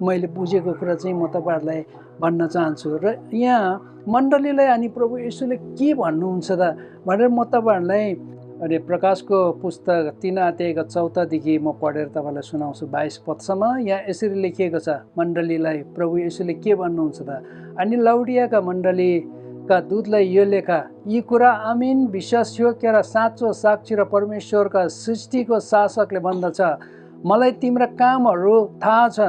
मैले बुझेको कुरा चाहिँ म तपाईँहरूलाई भन्न चाहन्छु। र यहाँ मण्डलीलाई अनि प्रभु यीशुले के भन्नुहुन्छ त भनेर म तपाईँहरूलाई अनि प्रकाशको पुस्तक 3 अध्यायको 14देखि म पढेर तपाईँलाई सुनाउँछु 22 पदसम्म। यहाँ यसरी लेखिएको छ, मण्डलीलाई प्रभु यीशुले के भन्नुहुन्छ त। अनि लौडियाका मण्डलीका दूतलाई यो लेखा, यी कुरा आमिन, विश्वासयोग्य र साँचो साक्षी र परमेश्वरका सृष्टिको शासकले भन्दछ, मलाई तिम्रा कामहरू थाहा छ,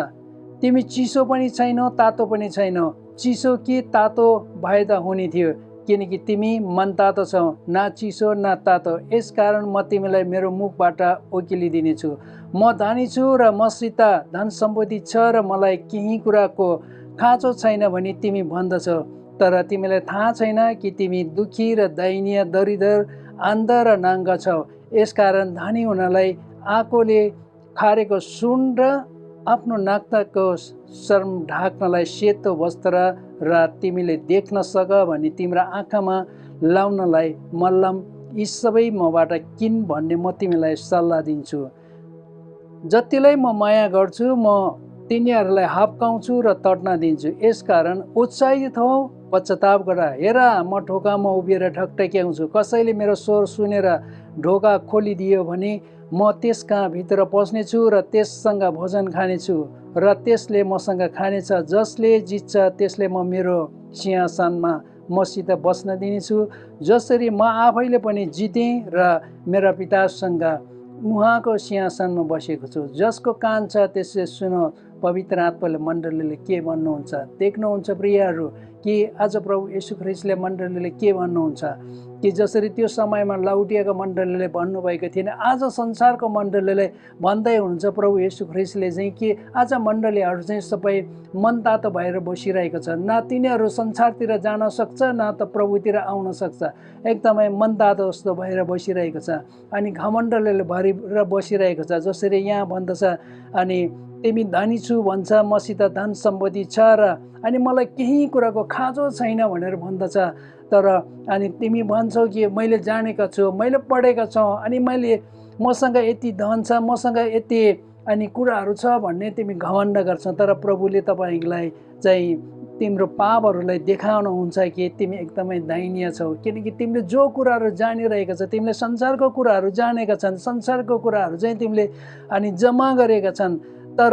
तिमी चिसो पनि छैनौ तातो पनि छैनौ। चिसो कि तातो भए त हुने थियो, किनकि तिमी मनतातो छौ, न चिसो न तातो। यसकारण म तिमीलाई मेरो मुखबाट ओकिलिदिनेछु। म धनी छु र मसित धन सम्पत्ति छ र मलाई केही कुराको खाँचो छैन भनी तिमी भन्दछौ। तर तिमीलाई थाहा छैन कि तिमी दुखी र दयनीय, दरिद्र, अन्ध र नाङ्गा छौ। यसकारण धनी हुनलाई आँकोले खारेको सुन र आफ्नो नाकको शर्म ढाक्नलाई सेतो वस्त्र र तिमीले देख्न सक भने तिम्रा आँखामा लाउनलाई मल्लम, यी सबै मबाट किन भन्ने म तिमीलाई सल्लाह दिन्छु। जतिलाई म माया गर्छु म तिनीहरूलाई हप्काउँछु र तड्न दिन्छु। यसकारण उत्साहित हौ, पश्चाताप गर। हेर, म ढोकामा उभिएर ढकढक्याउँछु। कसैले मेरो स्वर सुनेर ढोका खोलिदियो भने म त्यस कहाँ भित्र पस्नेछु र त्यससँग भोजन खानेछु र त्यसले मसँग खानेछ। जसले जित्छ त्यसले म मेरो सिंहासनमा मसित बस्न दिनेछु, जसरी म आफैले पनि जितेँ र मेरा पितासँग उहाँको सिंहासनमा बसेको छु। जसको कान छ त्यसले सुनो, पवित्र आत्माले मण्डलीले के भन्नुहुन्छ। देख्नुहुन्छ प्रियहरू कि आज प्रभु यीशु ख्रीष्टले मण्डलीले के भन्नुहुन्छ कि जसरी त्यो समयमा लाउडियाको मण्डलीले भन्नुभएको थिएन, आज संसारको मण्डलीले भन्दै हुनुहुन्छ प्रभु यीशु ख्रीष्टले चाहिँ कि आज मण्डलीहरू चाहिँ सबै मनतातो भएर बसिरहेको छ। न तिनीहरू संसारतिर जान सक्छ, न त प्रभुतिर आउन सक्छ। एकदमै मनतातो जस्तो भएर बसिरहेको छ अनि घमण्डले भरेर बसिरहेको छ। जसरी यहाँ भन्दछ, अनि तिमी धनी छु भन्छ, मसित धन सम्पत्ति छ र अनि मलाई केही कुराको खाँचो छैन भनेर भन्दछ। तर अनि तिमी भन्छौ कि मैले जानेका छु, मैले पढेका छौँ, अनि मसँग यति धन छ, मसँग यति अनि कुराहरू छ भन्ने तिमी घमण्ड गर्छौ। तर प्रभुले तपाईँलाई चाहिँ तिम्रो पापहरूलाई देखाउनुहुन्छ कि तिमी एकदमै दयनीय छौ। किनकि तिमीले जो कुराहरू जानिरहेका छ, तिमीले संसारको कुराहरू जानेका छन्, संसारको कुराहरू चाहिँ तिमीले अनि जम्मा गरेका छन्। तर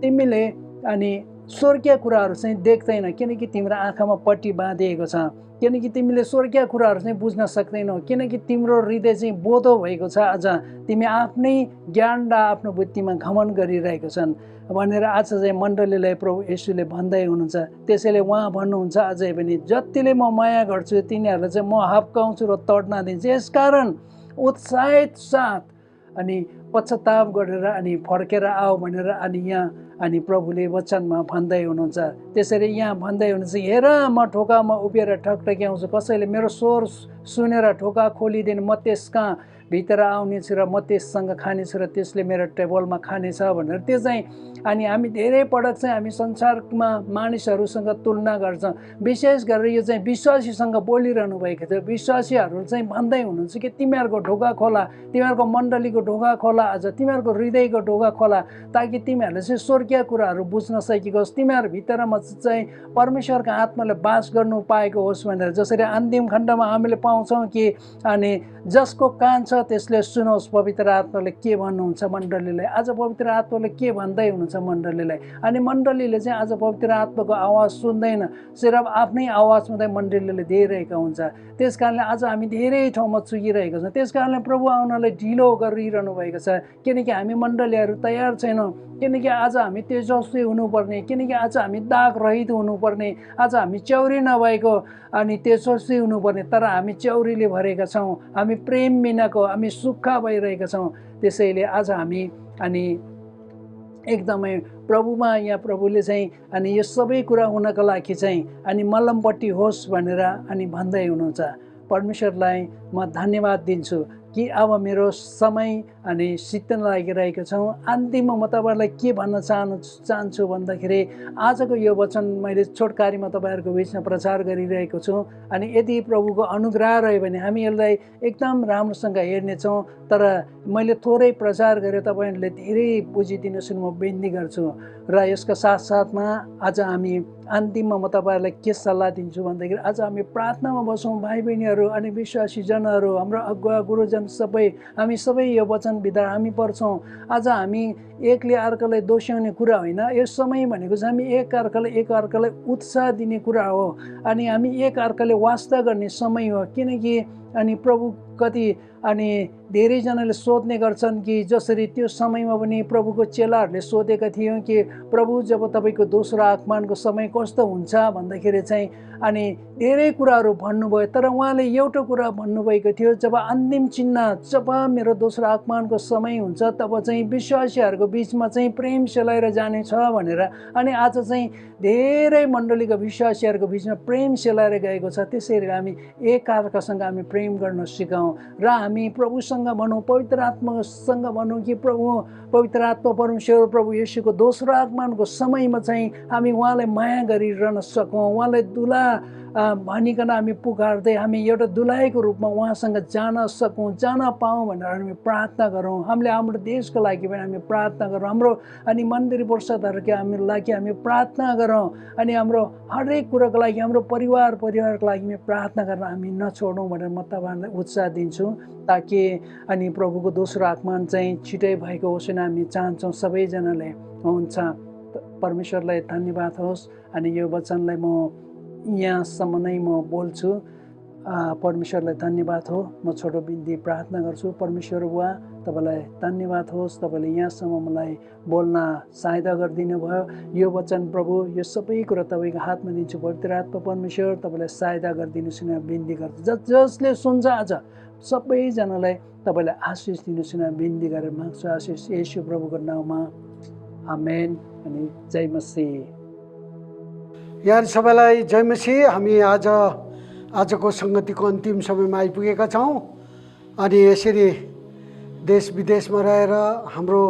तिमीले अनि स्वर्गीय कुराहरू चाहिँ देख्दैन, किनकि तिम्रो आँखामा पट्टी बाँधिएको छ। किनकि तिमीले स्वर्गीय कुराहरू चाहिँ बुझ्न सक्दैनौ, किनकि तिम्रो हृदय चाहिँ बोधो भएको छ। आज तिमी आफ्नै ज्ञान र आफ्नो बुद्धिमा घमण्ड गरिरहेको छन् भनेर आज चाहिँ मण्डलीलाई प्रभु येशूले भन्दै हुनुहुन्छ। त्यसैले उहाँ भन्नुहुन्छ अझै पनि, जतिले म माया गर्छु तिनीहरूलाई चाहिँ म हप्काउँछु र तड्न दिन्छु। यसकारण उत्साहित साथ अनि पश्चाताप गरेर अनि फर्केर आऊ भनेर अनि यहाँ अनि प्रभुले वचनमा भन्दै हुनुहुन्छ। त्यसरी यहाँ भन्दै हुनुहुन्छ, हेर म ढोकामा उभिएर ठकठक्याउँछु, कसैले मेरो स्वर सुनेर ढोका खोलिदिनु, म त्यस कहाँ भित्र आउनेछु र म त्यससँग खानेछु र त्यसले मेरो टेबलमा खानेछ भनेर त्यो चाहिँ अनि हामी धेरै पटक चाहिँ हामी संसारमा मानिसहरूसँग तुलना गर्छौँ। विशेष गरेर यो चाहिँ विश्वासीसँग बोलिरहनु भएको थियो। विश्वासीहरू चाहिँ भन्दै हुनुहुन्छ कि तिमीहरूको ढोका खोला, तिमीहरूको मण्डलीको ढोका खोला, अझ तिमीहरूको हृदयको ढोका खोला, ताकि तिमीहरूले चाहिँ स्वर्गीय कुराहरू बुझ्न सकेको होस्, तिमीहरू भित्रमा चाहिँ परमेश्वरको आत्माले बास गर्नु पाएको होस् भनेर। जसरी अन्तिम खण्डमा हामीले पाउँछौँ कि अनि जसको कान छ त्यसले सुनोस् पवित्र आत्माले के भन्नुहुन्छ मण्डलीलाई। आज पवित्र आत्माले के भन्दै हुनुहुन्छ मण्डलीलाई। अनि मण्डलीले चाहिँ आज पवित्र आत्माको आवाज सुन्दैन, सिर्फ आफ्नै आवाज मात्रै मण्डलीले दिइरहेका हुन्छ। त्यस कारणले आज हामी धेरै ठाउँमा चुकिरहेका छौँ। त्यस कारणले प्रभु आउनलाई ढिलो गरिरहनु भएको छ, किनकि हामी मण्डलीहरू तयार छैनौँ। किनकि आज हामी तेजस्वी हुनुपर्ने, किनकि आज हामी दाग रहित हुनुपर्ने, आज हामी च्याउरी नभएको अनि तेजस्वी हुनुपर्ने, तर हामी च्याउरीले भरेका छौँ, हामी प्रेम बिनाको, हामी सुक्खा भइरहेका छौँ। त्यसैले आज हामी अनि एकदमै प्रभुमा यहाँ प्रभुले चाहिँ अनि यो सबै कुरा हुनको लागि चाहिँ अनि मलमपट्टि होस् भनेर अनि भन्दै हुनुहुन्छ। परमेश्वरलाई म धन्यवाद दिन्छु कि अब मेरो समय अनि सित्तन लागिरहेको छौँ। अन्तिममा म तपाईँहरूलाई के भन्न चाहन्छु भन्दाखेरि आजको यो वचन मैले छोटकारीमा तपाईँहरूको बिचमा प्रचार गरिरहेको छु। अनि यदि प्रभुको अनुग्रह रह्यो भने हामी यसलाई एकदम राम्रोसँग हेर्नेछौँ। तर मैले थोरै प्रचार गरेँ, तपाईँहरूले धेरै बुझिदिनुहोस् म बिन्ती गर्छु। र यसको साथसाथमा आज हामी अन्तिममा म तपाईँहरूलाई के सल्लाह दिन्छु भन्दाखेरि आज हामी प्रार्थनामा बसौँ। भाइ बहिनीहरू अनि विश्वासीजनहरू, हाम्रो अगुवा गुरुजन सबै, हामी सबै यो वचनभित्र हामी पढ्छौँ। आज हामी एकले अर्कालाई दोस्याउने कुरा होइन, यो समय भनेको चाहिँ हामी एकअर्कालाई उत्साह दिने कुरा हो। अनि हामी एकअर्काले वास्ता गर्ने समय हो। किनकि अनि प्रभु कति अनि धेरैजनाले सोध्ने गर्छन् कि जसरी त्यो समयमा पनि प्रभुको चेलाहरूले सोधेका थियौँ कि प्रभु जब तपाईँको दोस्रो आगमनको समय कस्तो हुन्छ भन्दाखेरि चाहिँ अनि धेरै कुराहरू भन्नुभयो। तर उहाँले एउटा कुरा भन्नुभएको थियो, जब अन्तिम चिन्ह, जब मेरो दोस्रो आगमनको समय हुन्छ तब चाहिँ विश्वासीहरूको बिचमा चाहिँ प्रेम सेलाएर जानेछ भनेर। अनि आज चाहिँ धेरै मण्डलीको विश्वासीहरूको बिचमा प्रेम सेलाएर गएको छ। त्यसैले हामी एकअर्कासँग हामी प्रेम गर्न सिकाउँ र हामी प्रभुसँग भनौँ, पवित्र आत्मासँग भनौँ कि प्रभु पवित्र आत्मा परमेश्वर प्रभु येशूको दोस्रो आगमनको समयमा चाहिँ हामी उहाँलाई माया गरिरहन सकौँ, उहाँलाई दुला भनिकन हामी पुकार्दै हामी एउटा दुलाईको रूपमा उहाँसँग जान सकौँ, जान पाऊँ भनेर हामी प्रार्थना गरौँ। हामीले हाम्रो देशको लागि पनि हामी प्रार्थना गरौँ, हाम्रो अनि मन्दिर परिषदहरूको हाम्रो लागि हामी प्रार्थना गरौँ। अनि हाम्रो हरेक कुराको लागि, हाम्रो परिवारको लागि हामी प्रार्थना गर्न हामी नछोडौँ भनेर म तपाईँहरूलाई उत्साह दिन्छु, ताकि अनि प्रभुको दोस्रो आगमन चाहिँ छिटै भएको होस् न हामी चाहन्छौँ सबैजनाले। हुन्छ, परमेश्वरलाई धन्यवाद होस्। अनि यो वचनलाई म यहाँसम्म नै म बोल्छु। परमेश्वरलाई धन्यवाद हो। म छोटो बिन्ती प्रार्थना गर्छु। परमेश्वर बुवा, तपाईँलाई धन्यवाद होस्, तपाईँले यहाँसम्म मलाई बोल्न सहायता गरिदिनु भयो। यो वचन प्रभु, यो सबै कुरा तपाईँको हातमा दिन्छु। पवित्र आत्मा परमेश्वर तपाईँलाई सहायता गरिदिनुहोस् न बिन्ती गर्छु। जसले सुन्छ आज सबैजनालाई तपाईँले आशिष दिनुहोस् न बिन्ती गरेर माग्छु। आशिष येशू प्रभुको नाउँमा, आमेन। अनि जय मसीह। यहाँ सबैलाई जय मसीह। हामी आजको सङ्गतिको अन्तिम समयमा आइपुगेका छौँ। अनि यसरी देश विदेशमा रहेर हाम्रो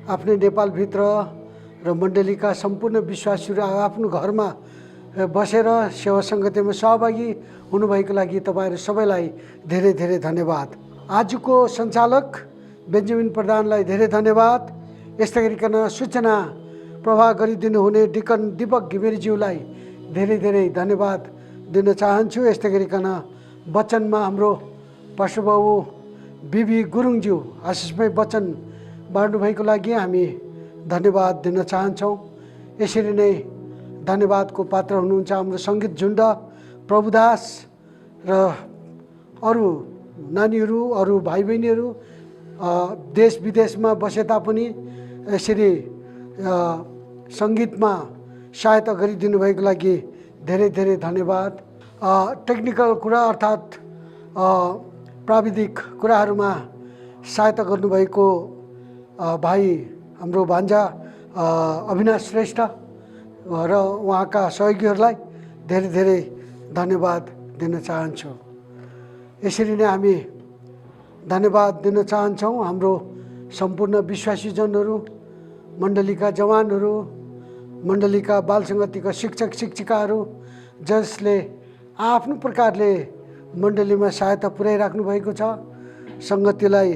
आफ्नै नेपालभित्र र मण्डलीका सम्पूर्ण विश्वासीहरू आफ्नो घरमा बसेर सेवा सङ्गतिमा सहभागी हुनुभएको लागि तपाईँहरू सबैलाई धेरै धेरै धन्यवाद। आजको सञ्चालक बेन्जामिन प्रधानलाई धेरै धन्यवाद। यस्तै गरिकन सूचना प्रवाह गरिदिनु हुने डिकन दीपक घिमिरेज्यूलाई धेरै धेरै धन्यवाद दिन चाहन्छु। यस्तै गरिकन वचनमा हाम्रो पास्टरबाबु बिबी गुरुङज्यू आशिषमय वचन बाँड्नुभएको लागि हामी धन्यवाद दिन चाहन्छौँ। यसरी नै धन्यवादको पात्र हुनुहुन्छ हाम्रो सङ्गीत झुन्ड, प्रभुदास र अरू नानीहरू, अरू भाइ बहिनीहरू देश विदेशमा बसे तापनि यसरी सङ्गीतमा सहायता गरिदिनु भएको लागि धेरै धेरै धन्यवाद। टेक्निकल कुरा अर्थात् प्राविधिक कुराहरूमा सहायता गर्नुभएको भाइ हाम्रो भान्जा अविनाश श्रेष्ठ र उहाँका सहयोगीहरूलाई धेरै धेरै धन्यवाद दिन चाहन्छु। यसरी नै हामी धन्यवाद दिन चाहन्छौँ हाम्रो सम्पूर्ण विश्वासीजनहरू, मण्डलीका जवानहरू, मण्डलीका बाल सङ्गतिका शिक्षक शिक्षिकाहरू जसले आफ्नो प्रकारले मण्डलीमा सहायता पुर्याइराख्नु भएको छ, सङ्गतिलाई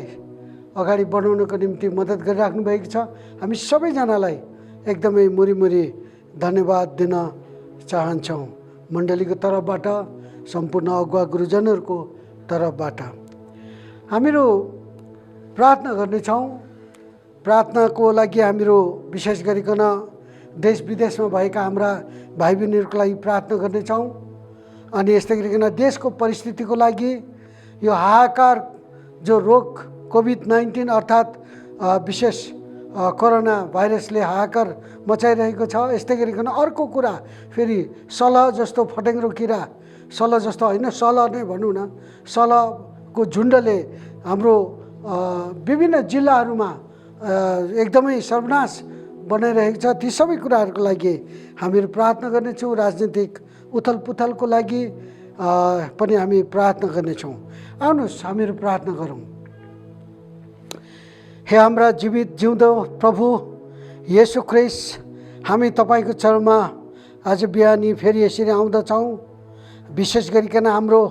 अगाडि बढाउनको निम्ति मद्दत गरिराख्नु भएको छ। हामी सबैजनालाई एकदमै मुरी धन्यवाद दिन चाहन्छौँ मण्डलीको तर्फबाट, सम्पूर्ण अगुवा गुरुजनहरूको तर्फबाट। हामीहरू प्रार्थना गर्नेछौँ। प्रार्थनाको लागि हामीहरू विशेष गरिकन देश विदेशमा भएका हाम्रा भाइ बहिनीहरूको लागि प्रार्थना गर्नेछौँ। अनि यस्तै गरिकन देशको परिस्थितिको लागि यो हाहाकार जो रोग कोभिड-19 अर्थात् विशेष कोरोना भाइरसले हाहाकार मचाइरहेको छ। यस्तै गरिकन अर्को कुरा फेरि सलह जस्तो फटेङ्ग्रो किरा, सलह जस्तो होइन, सलह नै भनौँ न, सलहको झुन्डले हाम्रो विभिन्न जिल्लाहरूमा एकदमै सर्वनाश बनाइरहेको छ। ती सबै कुराहरूको लागि हामीहरू प्रार्थना गर्नेछौँ। राजनीतिक उथलपुथलको लागि पनि हामी प्रार्थना गर्नेछौँ। आउनुहोस् हामीहरू प्रार्थना गरौँ। हे हाम्रा जीवित जिउँदो प्रभु येशू ख्रिस्ट, हामी तपाईँको चरणमा आज बिहानी फेरि यसरी आउँदछौँ। विशेष गरिकन हाम्रो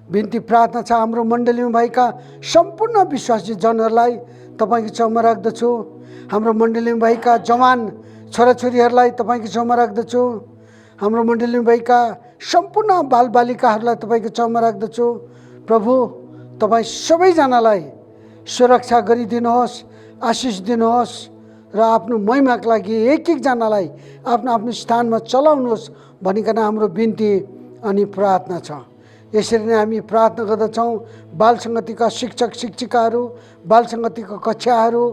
बिन्ती प्रार्थना छ, हाम्रो मण्डलीमा भएका सम्पूर्ण विश्वासी जनहरूलाई तपाईँको छेउमा राख्दछु। हाम्रो मण्डलीमा भएका जवान छोराछोरीहरूलाई तपाईँको छेउमा राख्दछु। हाम्रो मण्डलीमा भएका सम्पूर्ण बालबालिकाहरूलाई तपाईँको छेउमा राख्दछु। प्रभु, तपाईँ सबैजनालाई सुरक्षा गरिदिनुहोस्, आशिष दिनुहोस् र आफ्नो महिमाको लागि एक एकजनालाई आफ्नो आफ्नो स्थानमा चलाउनुहोस् भनिकन हाम्रो बिन्ती अनि प्रार्थना छ। यसरी नै हामी प्रार्थना गर्दछौँ। बाल सङ्गतिका शिक्षक शिक्षिकाहरू, बाल सङ्गतिका कक्षाहरू,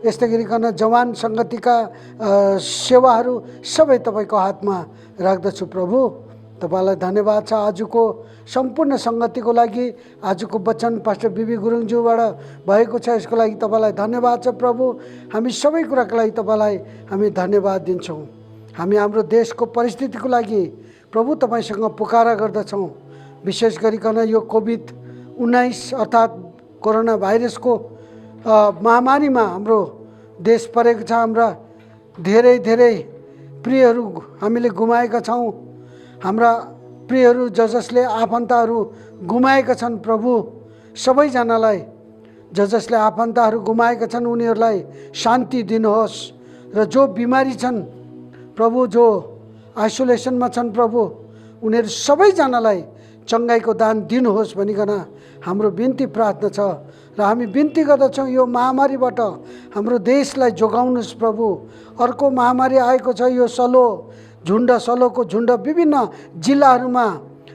यस्तै गरिकन जवान सङ्गतिका सेवाहरू सबै तपाईँको हातमा राख्दछु। प्रभु, तपाईँलाई धन्यवाद छ आजको सम्पूर्ण सङ्गतिको लागि। आजको वचन पास्टर बिबी गुरुङज्यूबाट भएको छ, यसको लागि तपाईँलाई धन्यवाद छ। प्रभु, हामी सबै कुराको लागि तपाईँलाई हामी धन्यवाद दिन्छौँ। हामी हाम्रो देशको परिस्थितिको लागि प्रभु तपाईँसँग पुकारा गर्दछौँ। विशेष गरिकन यो कोभिड-19 अर्थात् कोरोना भाइरसको महामारीमा हाम्रो देश परेको छ। हाम्रा धेरै प्रियहरू हामीले गुमाएका छौँ। हाम्रा प्रियहरू जसले आफन्तहरू गुमाएका छन्, प्रभु सबैजनालाई जसले आफन्तहरू गुमाएका छन् उनीहरूलाई शान्ति दिनुहोस्। र जो बिमारी छन् प्रभु, जो आइसोलेसनमा छन् प्रभु, उनीहरू सबैजनालाई चङ्गाइको दान दिनुहोस् भनिकन हाम्रो बिन्ती प्रार्थना छ। र हामी बिन्ती गर्दछौँ यो महामारीबाट हाम्रो देशलाई जोगाउनुहोस् प्रभु। अर्को महामारी आएको छ, यो सलोको झुन्ड विभिन्न जिल्लाहरूमा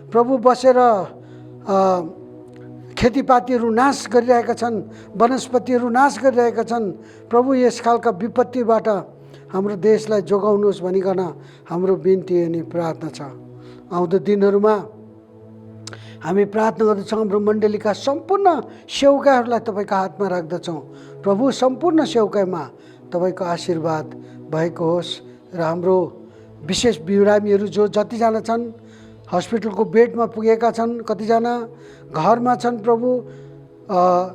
प्रभु बसेर खेतीपातीहरू नाश गरिरहेका छन्, वनस्पतिहरू नाश गरिरहेका छन्। प्रभु, यस खालका विपत्तिबाट हाम्रो देशलाई जोगाउनुहोस् भनिकन हाम्रो बिन्ती अनि प्रार्थना छ। आउँदो दिनहरूमा हामी प्रार्थना गर्दछौँ। हाम्रो मण्डलीका सम्पूर्ण सेवकाहरूलाई तपाईँको हातमा राख्दछौँ। प्रभु, सम्पूर्ण सेवकाइमा तपाईँको आशीर्वाद भएको होस्। र हाम्रो विशेष बिरामीहरू जो जतिजना छन्, हस्पिटलको बेडमा पुगेका छन्, कतिजना घरमा छन् प्रभु,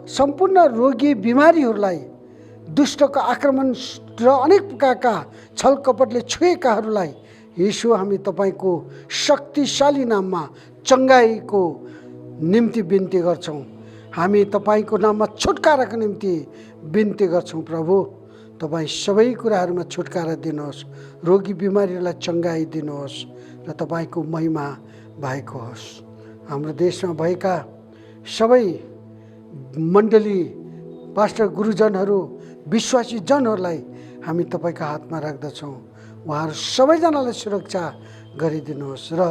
सम्पूर्ण रोगी बिमारीहरूलाई दुष्टको आक्रमण र अनेक प्रकारका छल कपटले छुएकाहरूलाई यीशु हामी तपाईँको शक्तिशाली नाममा चङ्गाइको निम्ति बिन्ती गर्छौँ। हामी तपाईँको नाममा छुटकाराको निम्ति बिन्ती गर्छौँ। प्रभु, तपाईँ सबै कुराहरूमा छुटकारा दिनुहोस्, रोगी बिमारीहरूलाई चङ्गाइ दिनुहोस् र तपाईँको महिमा भएको होस्। हाम्रो देशमा भएका सबै मण्डली, पास्टर गुरुजनहरू, विश्वासी जनहरूलाई हामी तपाईँको हातमा राख्दछौँ। उहाँहरू सबैजनालाई सुरक्षा गरिदिनुहोस् र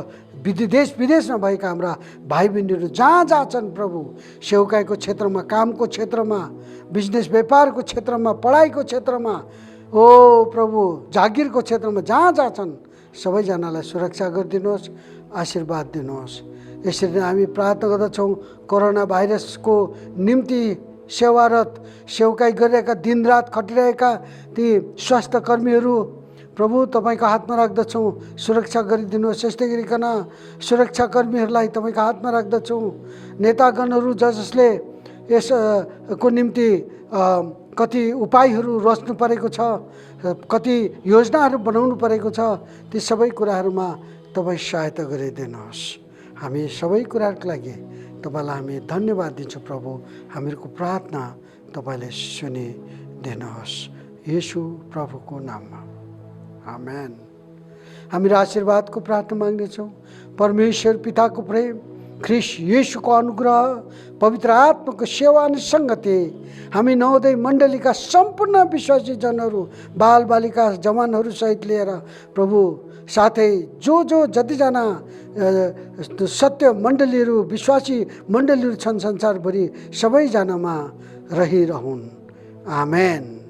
देश विदेशमा भएका हाम्रा भाइ बहिनीहरू जहाँ छन् प्रभु, सेवकाईको क्षेत्रमा, कामको क्षेत्रमा, बिजनेस व्यापारको क्षेत्रमा, पढाइको क्षेत्रमा, ओ प्रभु जागिरको क्षेत्रमा जहाँ छन् सबैजनालाई सुरक्षा गरिदिनुहोस्, आशीर्वाद दिनुहोस्। यसरी नै हामी प्रार्थना गर्दछौँ कोरोना भाइरसको निम्ति सेवारत सेवकाई गरिरहेका, दिनरात खटिरहेका ती स्वास्थ्य कर्मीहरू प्रभु तपाईँको हातमा राख्दछौँ, सुरक्षा गरिदिनुहोस्। यस्तै गरिकन सुरक्षा कर्मीहरूलाई तपाईँको हातमा राख्दछौँ। नेतागणहरू जसले यसको निम्ति कति उपायहरू रच्नु परेको छ, कति योजनाहरू बनाउनु परेको छ, ती सबै कुराहरूमा तपाईँ सहायता गरिदिनुहोस्। हामी सबै कुराहरूको लागि तपाईँलाई हामी धन्यवाद दिन्छौँ प्रभु। हामीहरूको प्रार्थना तपाईँले सुनिदिनुहोस् येशू प्रभुको नाममा, आमेन। हामीहरू आशीर्वादको प्रार्थना माग्नेछौँ। परमेश्वर पिताको प्रेम, ख्रिस्ट येशूको अनुग्रह, पवित्र आत्माको सेवा अनि सङ्गति हामी नवोदय मण्डलीका सम्पूर्ण विश्वासी जनहरू, बालबालिका जवानहरू सहित लिएर प्रभु, साथै जो जतिजना सत्य मण्डलीहरू, विश्वासी मण्डलीहरू छन् संसारभरि सबैजनामा रहिरहन्। आमेन।